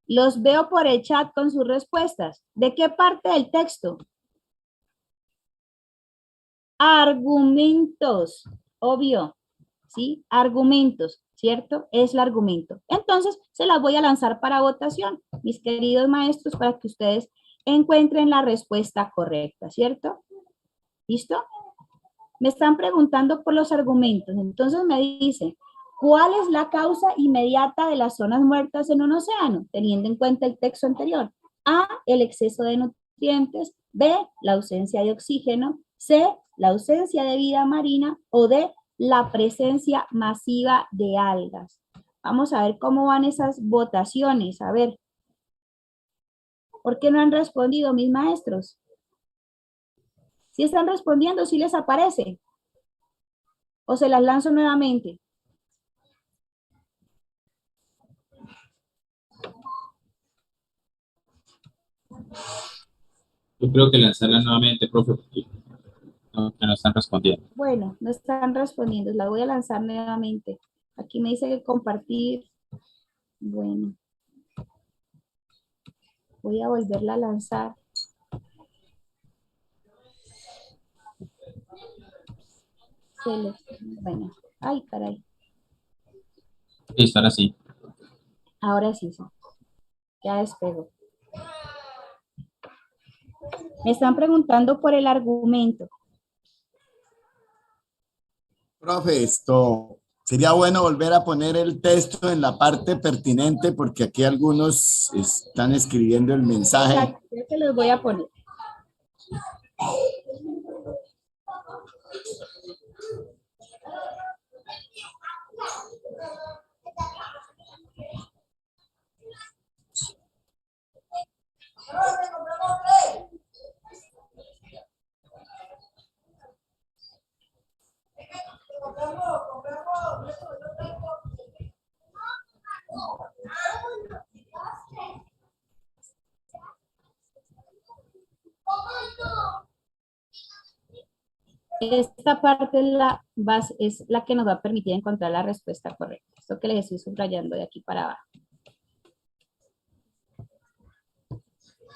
Los veo por el chat con sus respuestas. ¿De qué parte del texto? Argumentos, obvio, ¿sí? Argumentos, ¿cierto? Es el argumento. Entonces, se las voy a lanzar para votación, mis queridos maestros, para que ustedes encuentren la respuesta correcta, ¿cierto? ¿Listo? Me están preguntando por los argumentos. Entonces me dice, ¿cuál es la causa inmediata de las zonas muertas en un océano? Teniendo en cuenta el texto anterior. A, el exceso de nutrientes. B, la ausencia de oxígeno. C, la ausencia de vida marina. O D, la presencia masiva de algas. Vamos a ver cómo van esas votaciones. A ver. ¿Por qué no han respondido mis maestros? Si están respondiendo, ¿sí les aparece? ¿O se las lanzo nuevamente? Yo creo que lanzarla nuevamente, profe, porque no están respondiendo. Bueno, no están respondiendo, la voy a lanzar nuevamente. Aquí me dice que compartir. Bueno. Voy a volverla a lanzar. Bueno, ay, caray. Listo, ahora sí. Ahora sí, sí. Ya despego. Me están preguntando por el argumento. Profe, esto sería bueno volver a poner el texto en la parte pertinente porque aquí algunos están escribiendo el mensaje. Ya se los voy a poner. Esta parte es la que nos va a permitir encontrar la respuesta correcta. Esto que les estoy subrayando de aquí para abajo.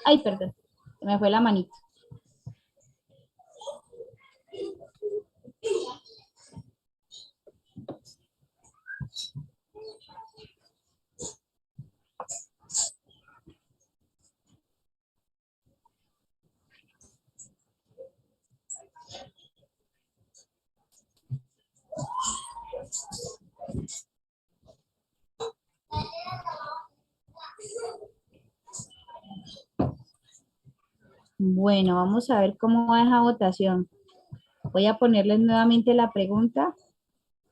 Ay, perdón. Se me fue la manita. Bueno, vamos a ver cómo va esa votación. Voy a ponerles nuevamente la pregunta.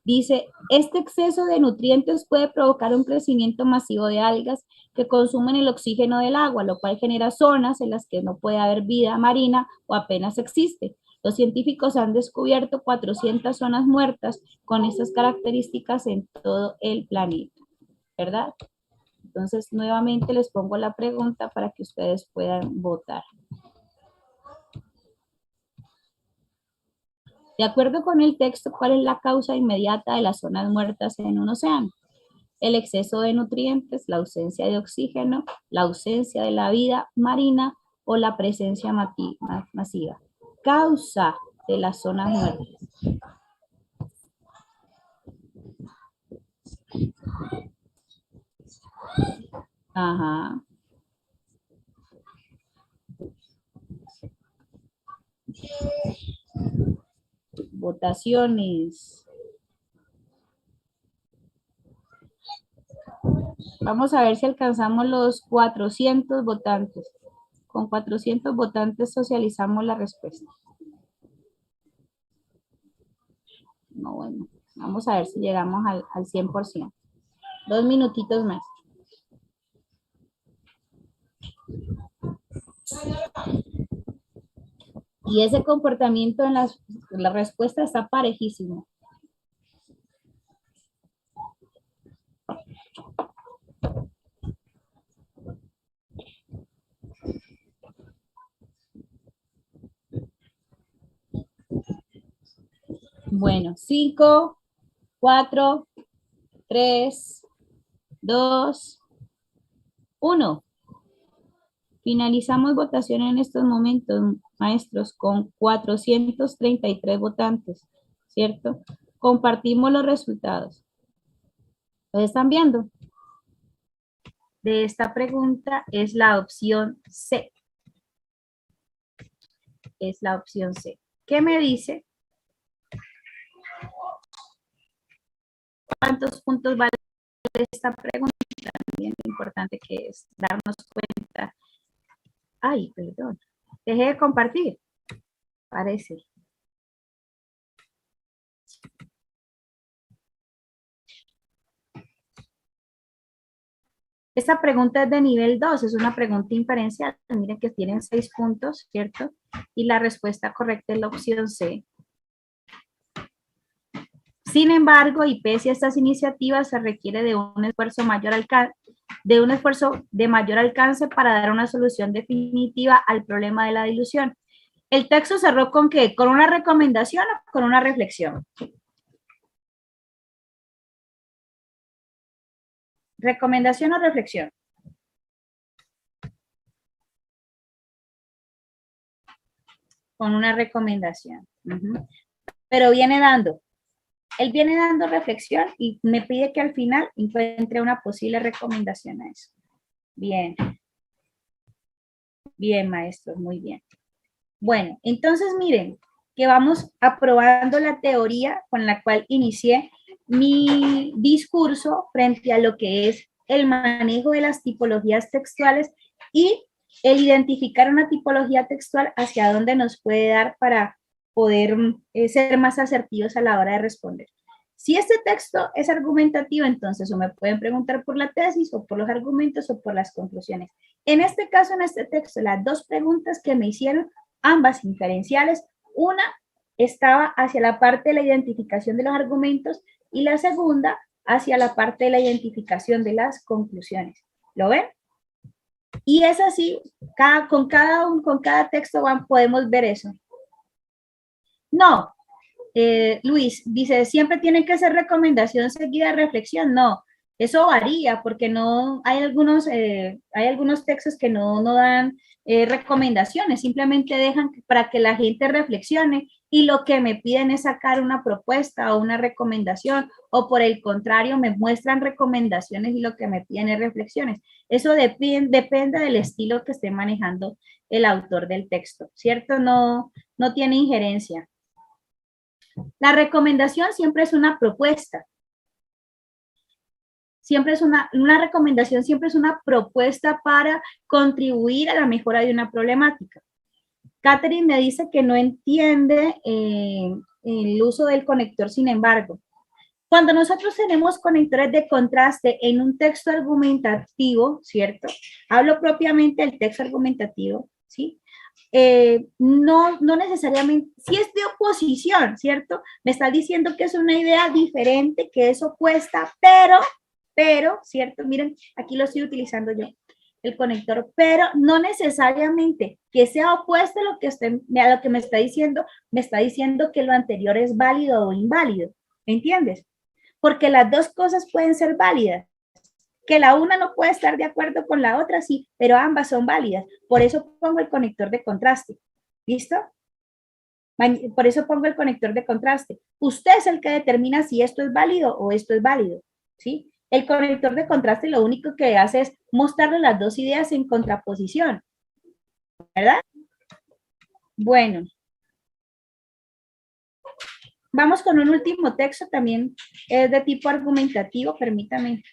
Dice, este exceso de nutrientes puede provocar un crecimiento masivo de algas que consumen el oxígeno del agua, lo cual genera zonas en las que no puede haber vida marina o apenas existe. Los científicos han descubierto 400 zonas muertas con estas características en todo el planeta, ¿verdad? Entonces, nuevamente les pongo la pregunta para que ustedes puedan votar. De acuerdo con el texto, ¿cuál es la causa inmediata de las zonas muertas en un océano? El exceso de nutrientes, la ausencia de oxígeno, la ausencia de la vida marina o la presencia masiva. Causa de las zonas muertas. Ajá. Votaciones. Vamos a ver si alcanzamos los 400 votantes. Con 400 votantes socializamos la respuesta. No, bueno. Vamos a ver si llegamos al 100%. 2 minutitos más. Y ese comportamiento en la respuesta está parejísimo. Bueno, 5, 4, 3, 2, 1. Finalizamos votación en estos momentos, maestros, con 433 votantes, ¿cierto? Compartimos los resultados. ¿Lo están viendo? De esta pregunta es la opción C. Es la opción C. ¿Qué me dice? ¿Cuántos puntos vale esta pregunta? También es importante que es darnos cuenta. Ay, perdón. Dejé de compartir. Parece. Esta pregunta es de nivel 2, es una pregunta inferencial. Miren que tienen 6 puntos, ¿cierto? Y la respuesta correcta es la opción C. Sin embargo, y pese a estas iniciativas, se requiere de un esfuerzo de mayor alcance para dar una solución definitiva al problema de la dilución. ¿El texto cerró con qué? ¿Con una recomendación o con una reflexión? ¿Recomendación o reflexión? Con una recomendación. Pero viene dando. Él viene dando reflexión y me pide que al final encuentre una posible recomendación a eso. Bien. Bien, maestros, muy bien. Bueno, entonces miren que vamos aprobando la teoría con la cual inicié mi discurso frente a lo que es el manejo de las tipologías textuales y el identificar una tipología textual hacia dónde nos puede dar para poder ser más asertivos a la hora de responder. Si este texto es argumentativo, entonces o me pueden preguntar por la tesis o por los argumentos o por las conclusiones. En este caso, en este texto, las dos preguntas que me hicieron, ambas inferenciales, una estaba hacia la parte de la identificación de los argumentos y la segunda hacia la parte de la identificación de las conclusiones. ¿Lo ven? Y es así, con cada texto podemos ver eso. No, Luis dice, ¿siempre tiene que ser recomendación seguida de reflexión? No, eso varía porque no hay algunos textos que no dan recomendaciones, simplemente dejan para que la gente reflexione y lo que me piden es sacar una propuesta o una recomendación o por el contrario me muestran recomendaciones y lo que me piden es reflexiones. Eso depende del estilo que esté manejando el autor del texto, ¿cierto? No tiene injerencia. La recomendación siempre es una propuesta. Siempre es una recomendación, siempre es una propuesta para contribuir a la mejora de una problemática. Catherine me dice que no entiende el uso del conector, sin embargo. Cuando nosotros tenemos conectores de contraste en un texto argumentativo, ¿cierto? Hablo propiamente del texto argumentativo, ¿sí? No necesariamente, si es de oposición, ¿cierto? Me está diciendo que es una idea diferente, que es opuesta, pero, ¿cierto? Miren, aquí lo estoy utilizando yo, el conector, pero no necesariamente que sea opuesto a lo que me está diciendo que lo anterior es válido o inválido, ¿me entiendes? Porque las dos cosas pueden ser válidas. Que la una no puede estar de acuerdo con la otra, sí, pero ambas son válidas. Por eso pongo el conector de contraste. ¿Listo? Por eso pongo el conector de contraste. Usted es el que determina si esto es válido o esto es válido. ¿Sí? El conector de contraste lo único que hace es mostrarle las dos ideas en contraposición. ¿Verdad? Bueno. Vamos con un último texto, también es de tipo argumentativo, permítame.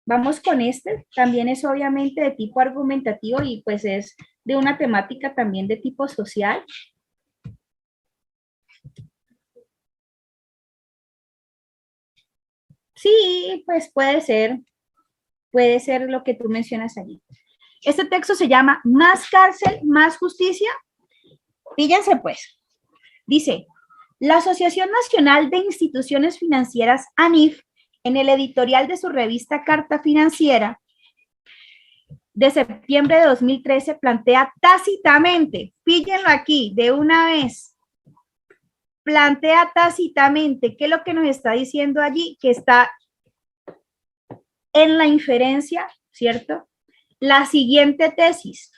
Vamos con este, también es obviamente de tipo argumentativo y pues es de una temática también de tipo social. Sí, pues puede ser lo que tú mencionas allí. Este texto se llama Más cárcel, más justicia. Fíjense pues. Dice, la Asociación Nacional de Instituciones Financieras, ANIF, en el editorial de su revista Carta Financiera de septiembre de 2013, plantea tácitamente, píllenlo aquí de una vez, plantea tácitamente, ¿qué es lo que nos está diciendo allí? Que está en la inferencia, ¿cierto? La siguiente tesis.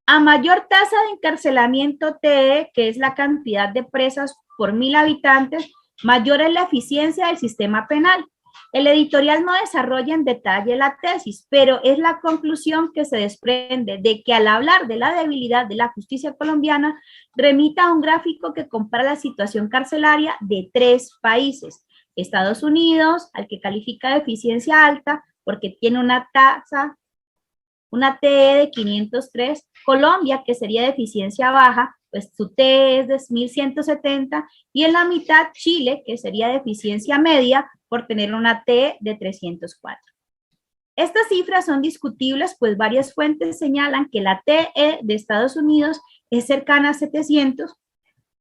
A mayor tasa de encarcelamiento TE, que es la cantidad de presas por 1000 habitantes, mayor es la eficiencia del sistema penal. El editorial no desarrolla en detalle la tesis, pero es la conclusión que se desprende de que al hablar de la debilidad de la justicia colombiana, remita a un gráfico que compara la situación carcelaria de 3 países. Estados Unidos, al que califica de eficiencia alta, porque tiene una tasa, una TE de 503, Colombia, que sería de eficiencia baja, pues su TE es de 1170, y en la mitad Chile, que sería de eficiencia media, por tener una TE de 304. Estas cifras son discutibles, pues varias fuentes señalan que la TE de Estados Unidos es cercana a 700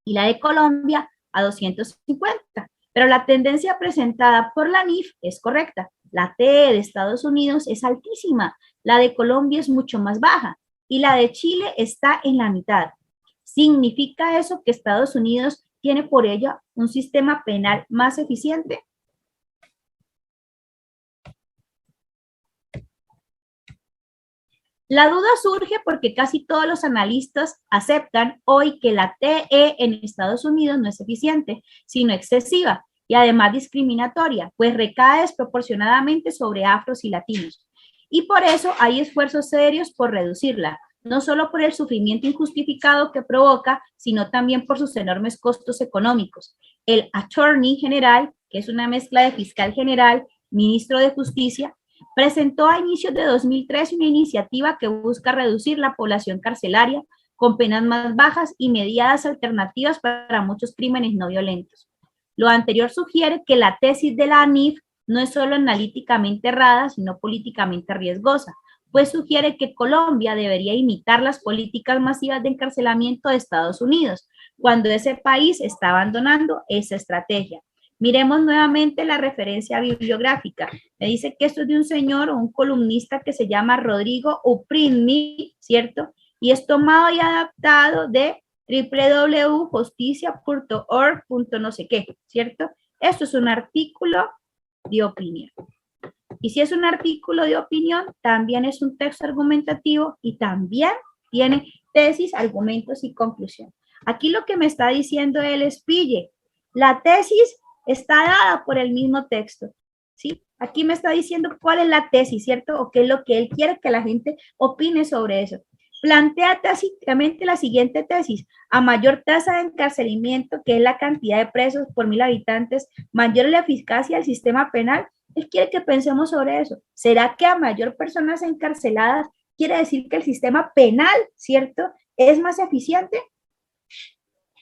y la de Colombia a 250, pero la tendencia presentada por la ANIF es correcta. La TE de Estados Unidos es altísima, la de Colombia es mucho más baja y la de Chile está en la mitad. ¿Significa eso que Estados Unidos tiene por ello un sistema penal más eficiente? La duda surge porque casi todos los analistas aceptan hoy que la TE en Estados Unidos no es eficiente, sino excesiva y además discriminatoria, pues recae desproporcionadamente sobre afros y latinos. Y por eso hay esfuerzos serios por reducirla, no solo por el sufrimiento injustificado que provoca, sino también por sus enormes costos económicos. El Attorney General, que es una mezcla de fiscal general, ministro de Justicia, presentó a inicios de 2013 una iniciativa que busca reducir la población carcelaria con penas más bajas y medidas alternativas para muchos crímenes no violentos. Lo anterior sugiere que la tesis de la ANIF no es solo analíticamente errada, sino políticamente riesgosa, pues sugiere que Colombia debería imitar las políticas masivas de encarcelamiento de Estados Unidos, cuando ese país está abandonando esa estrategia. Miremos nuevamente la referencia bibliográfica. Me dice que esto es de un señor o un columnista que se llama Rodrigo Uprinmi, ¿cierto? Y es tomado y adaptado de www.justicia.org. no sé qué, ¿cierto? Esto es un artículo de opinión. Y si es un artículo de opinión, también es un texto argumentativo y también tiene tesis, argumentos y conclusión. Aquí lo que me está diciendo él es, pille, la tesis está dada por el mismo texto, ¿sí? Aquí me está diciendo cuál es la tesis, ¿cierto? O qué es lo que él quiere que la gente opine sobre eso. Plantea tácitamente la siguiente tesis: a mayor tasa de encarcelamiento, que es la cantidad de presos por 1000 habitantes, mayor es la eficacia del sistema penal. Él quiere que pensemos sobre eso. ¿Será que a mayor personas encarceladas quiere decir que el sistema penal, ¿cierto?, es más eficiente?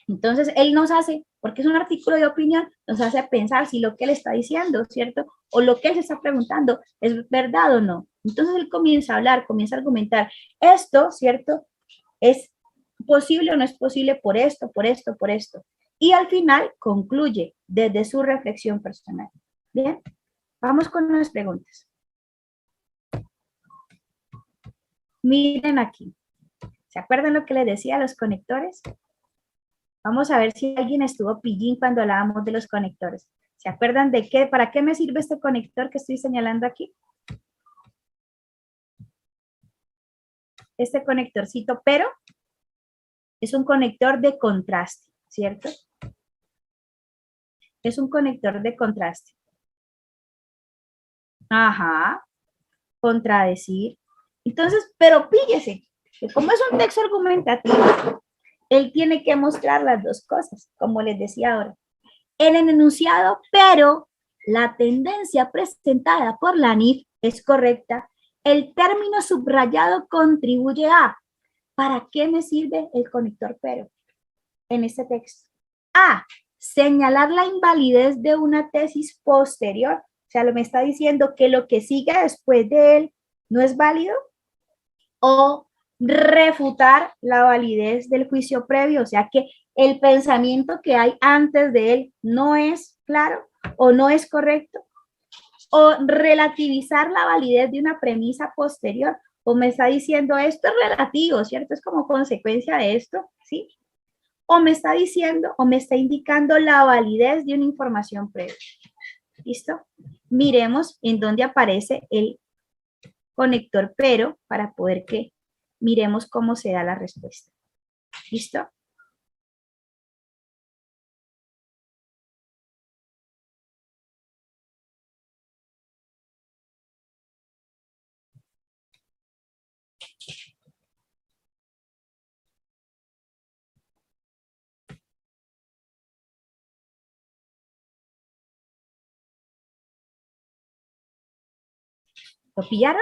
Entonces, él nos hace, porque es un artículo de opinión, nos hace pensar si lo que él está diciendo, ¿cierto?, o lo que él se está preguntando es verdad o no. Entonces, él comienza a hablar, comienza a argumentar. Esto, ¿cierto?, es posible o no es posible por esto, por esto, por esto. Y al final concluye desde su reflexión personal. Bien, vamos con unas preguntas. Miren aquí. ¿Se acuerdan lo que les decía a los conectores? Vamos a ver si alguien estuvo pillín cuando hablábamos de los conectores. ¿Se acuerdan de qué? ¿Para qué me sirve este conector que estoy señalando aquí? Este conectorcito, pero es un conector de contraste, ¿cierto? Es un conector de contraste. Ajá, contradecir. Entonces, pero píllese, que como es un texto argumentativo, él tiene que mostrar las dos cosas, como les decía ahora. En el enunciado, pero la tendencia presentada por la ANIF es correcta. El término subrayado contribuye a. ¿Para qué me sirve el conector pero en este texto? A. Señalar la invalidez de una tesis posterior. O sea, me está diciendo que lo que sigue después de él no es válido. o refutar la validez del juicio previo, o sea que el pensamiento que hay antes de él no es claro o no es correcto, o relativizar la validez de una premisa posterior, o me está diciendo esto es relativo, ¿cierto? Es como consecuencia de esto, ¿sí? O me está diciendo o me está indicando la validez de una información previa. ¿Listo? Miremos en dónde aparece el conector pero para poder que miremos cómo se da la respuesta. ¿Listo? ¿Lo pillaron?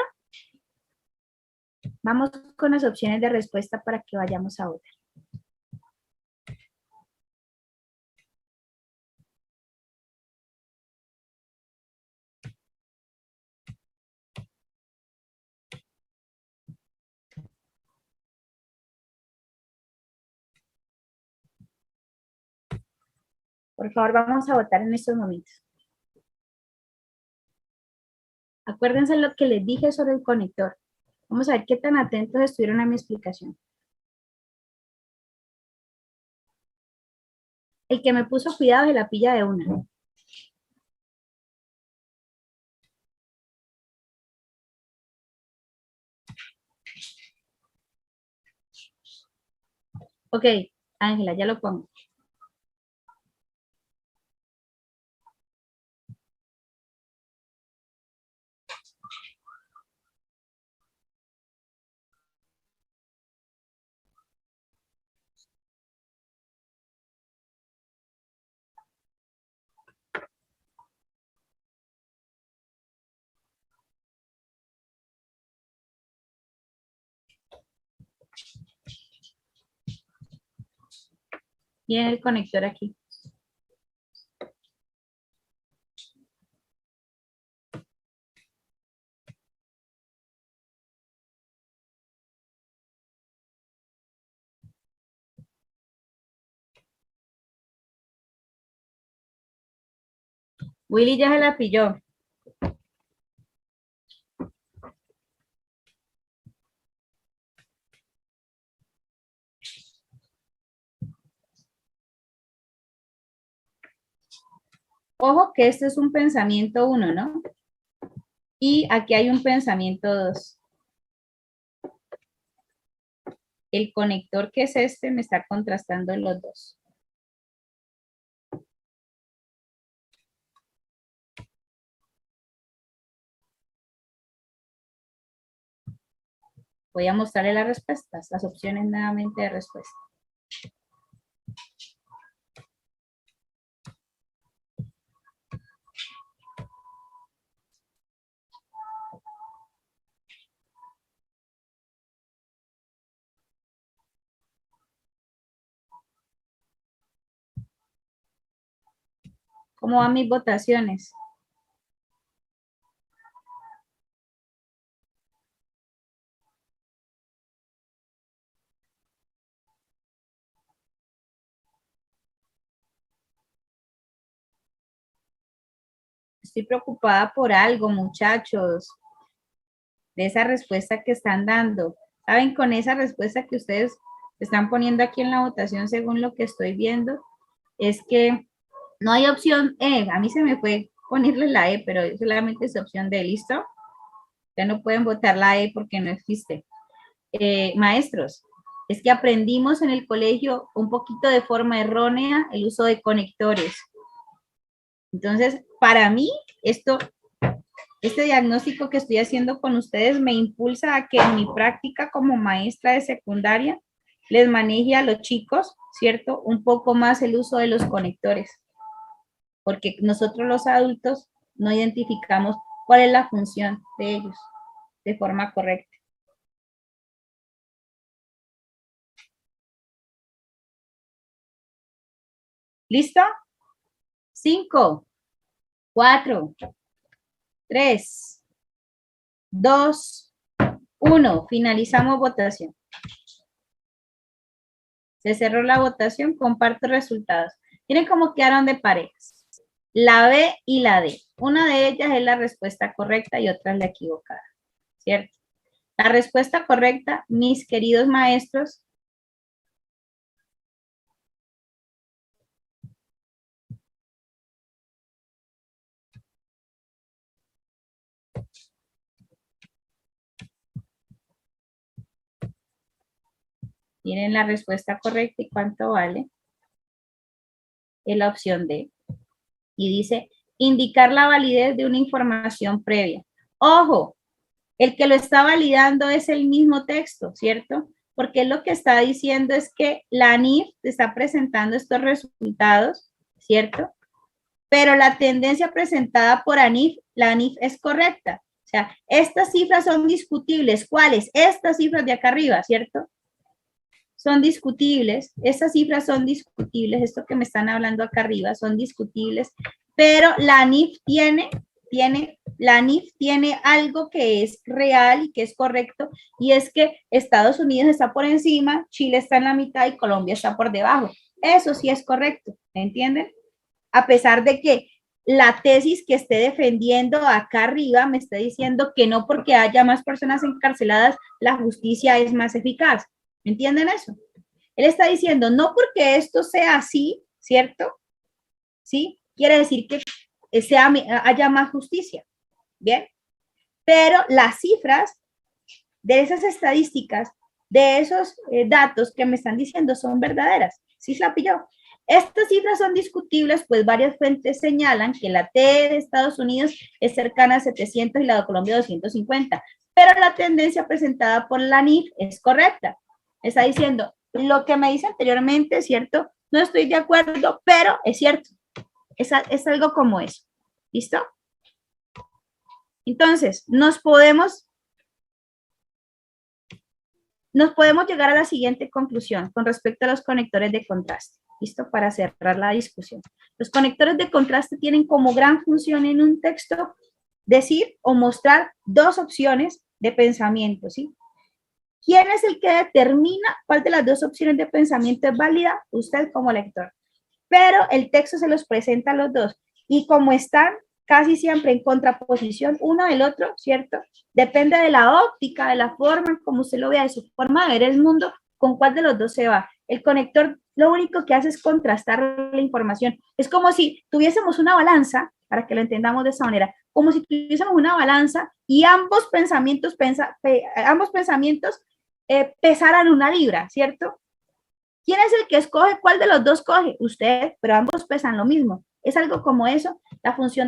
Vamos con las opciones de respuesta para que vayamos a otra. Por favor, vamos a votar en estos momentos. Acuérdense lo que les dije sobre el conector. Vamos a ver qué tan atentos estuvieron a mi explicación. El que me puso cuidado se la pilla de una. Ok, Ángela, ya lo pongo. Viene el conector aquí. Willy ya se la pilló. Ojo que este es un pensamiento 1, ¿no? Y aquí hay un pensamiento 2. El conector que es este me está contrastando los dos. Voy a mostrarle las respuestas, las opciones nuevamente de respuesta. ¿Cómo van mis votaciones? Estoy preocupada por algo, muchachos, de esa respuesta que están dando. ¿Saben? Con esa respuesta que ustedes están poniendo aquí en la votación, según lo que estoy viendo, es que no hay opción E. A mí se me fue ponerle la E, pero solamente es opción D. ¿Listo? Ya no pueden votar la E porque no existe. Maestros, es que aprendimos en el colegio un poquito de forma errónea el uso de conectores. Entonces, para mí, este diagnóstico que estoy haciendo con ustedes me impulsa a que en mi práctica como maestra de secundaria les maneje a los chicos, ¿cierto? Un poco más el uso de los conectores. Porque nosotros los adultos no identificamos cuál es la función de ellos de forma correcta. ¿Listo? 5, 4, 3, 2, 1. Finalizamos votación. Se cerró la votación, comparto resultados. Miren cómo quedaron de parejas. La B y la D. Una de ellas es la respuesta correcta y otra es la equivocada, ¿cierto? La respuesta correcta, mis queridos maestros, miren la respuesta correcta y cuánto vale. Es la opción D. Y dice, indicar la validez de una información previa. ¡Ojo! El que lo está validando es el mismo texto, ¿cierto? Porque lo que está diciendo es que la ANIF te está presentando estos resultados, ¿cierto? Pero la tendencia presentada por ANIF, la ANIF es correcta. O sea, estas cifras son discutibles. ¿Cuáles? Estas cifras de acá arriba, ¿cierto? Son discutibles, estas cifras son discutibles, esto que me están hablando acá arriba son discutibles, pero la ANIF tiene algo que es real y que es correcto, y es que Estados Unidos está por encima, Chile está en la mitad y Colombia está por debajo. Eso sí es correcto, ¿me entienden? A pesar de que la tesis que esté defendiendo acá arriba me está diciendo que no porque haya más personas encarceladas, la justicia es más eficaz. ¿Me entienden eso? Él está diciendo, no porque esto sea así, ¿cierto? ¿Sí? Quiere decir que haya más justicia. ¿Bien? Pero las cifras de esas estadísticas, de esos datos que me están diciendo son verdaderas. ¿Sí se la pilló? Estas cifras son discutibles, pues varias fuentes señalan que la T de Estados Unidos es cercana a 700 y la de Colombia a 250, pero la tendencia presentada por la ANIF es correcta. Está diciendo, lo que me dice anteriormente es cierto, no estoy de acuerdo, pero es cierto. Es algo como eso. ¿Listo? Entonces, nos podemos llegar a la siguiente conclusión con respecto a los conectores de contraste. ¿Listo? Para cerrar la discusión. Los conectores de contraste tienen como gran función en un texto decir o mostrar dos opciones de pensamiento, ¿sí? ¿Quién es el que determina cuál de las dos opciones de pensamiento es válida? Usted como lector. Pero el texto se los presenta a los dos. Y como están casi siempre en contraposición uno del otro, ¿cierto? Depende de la óptica, de la forma como usted lo vea, de su forma de ver el mundo, con cuál de los dos se va. El conector lo único que hace es contrastar la información. Es como si tuviésemos una balanza, para que lo entendamos de esa manera, como si tuviésemos una balanza y ambos pensamientos pesaran una libra, ¿cierto? ¿Quién es el que escoge cuál de los dos coge? Usted, pero ambos pesan lo mismo. Es algo como eso, la función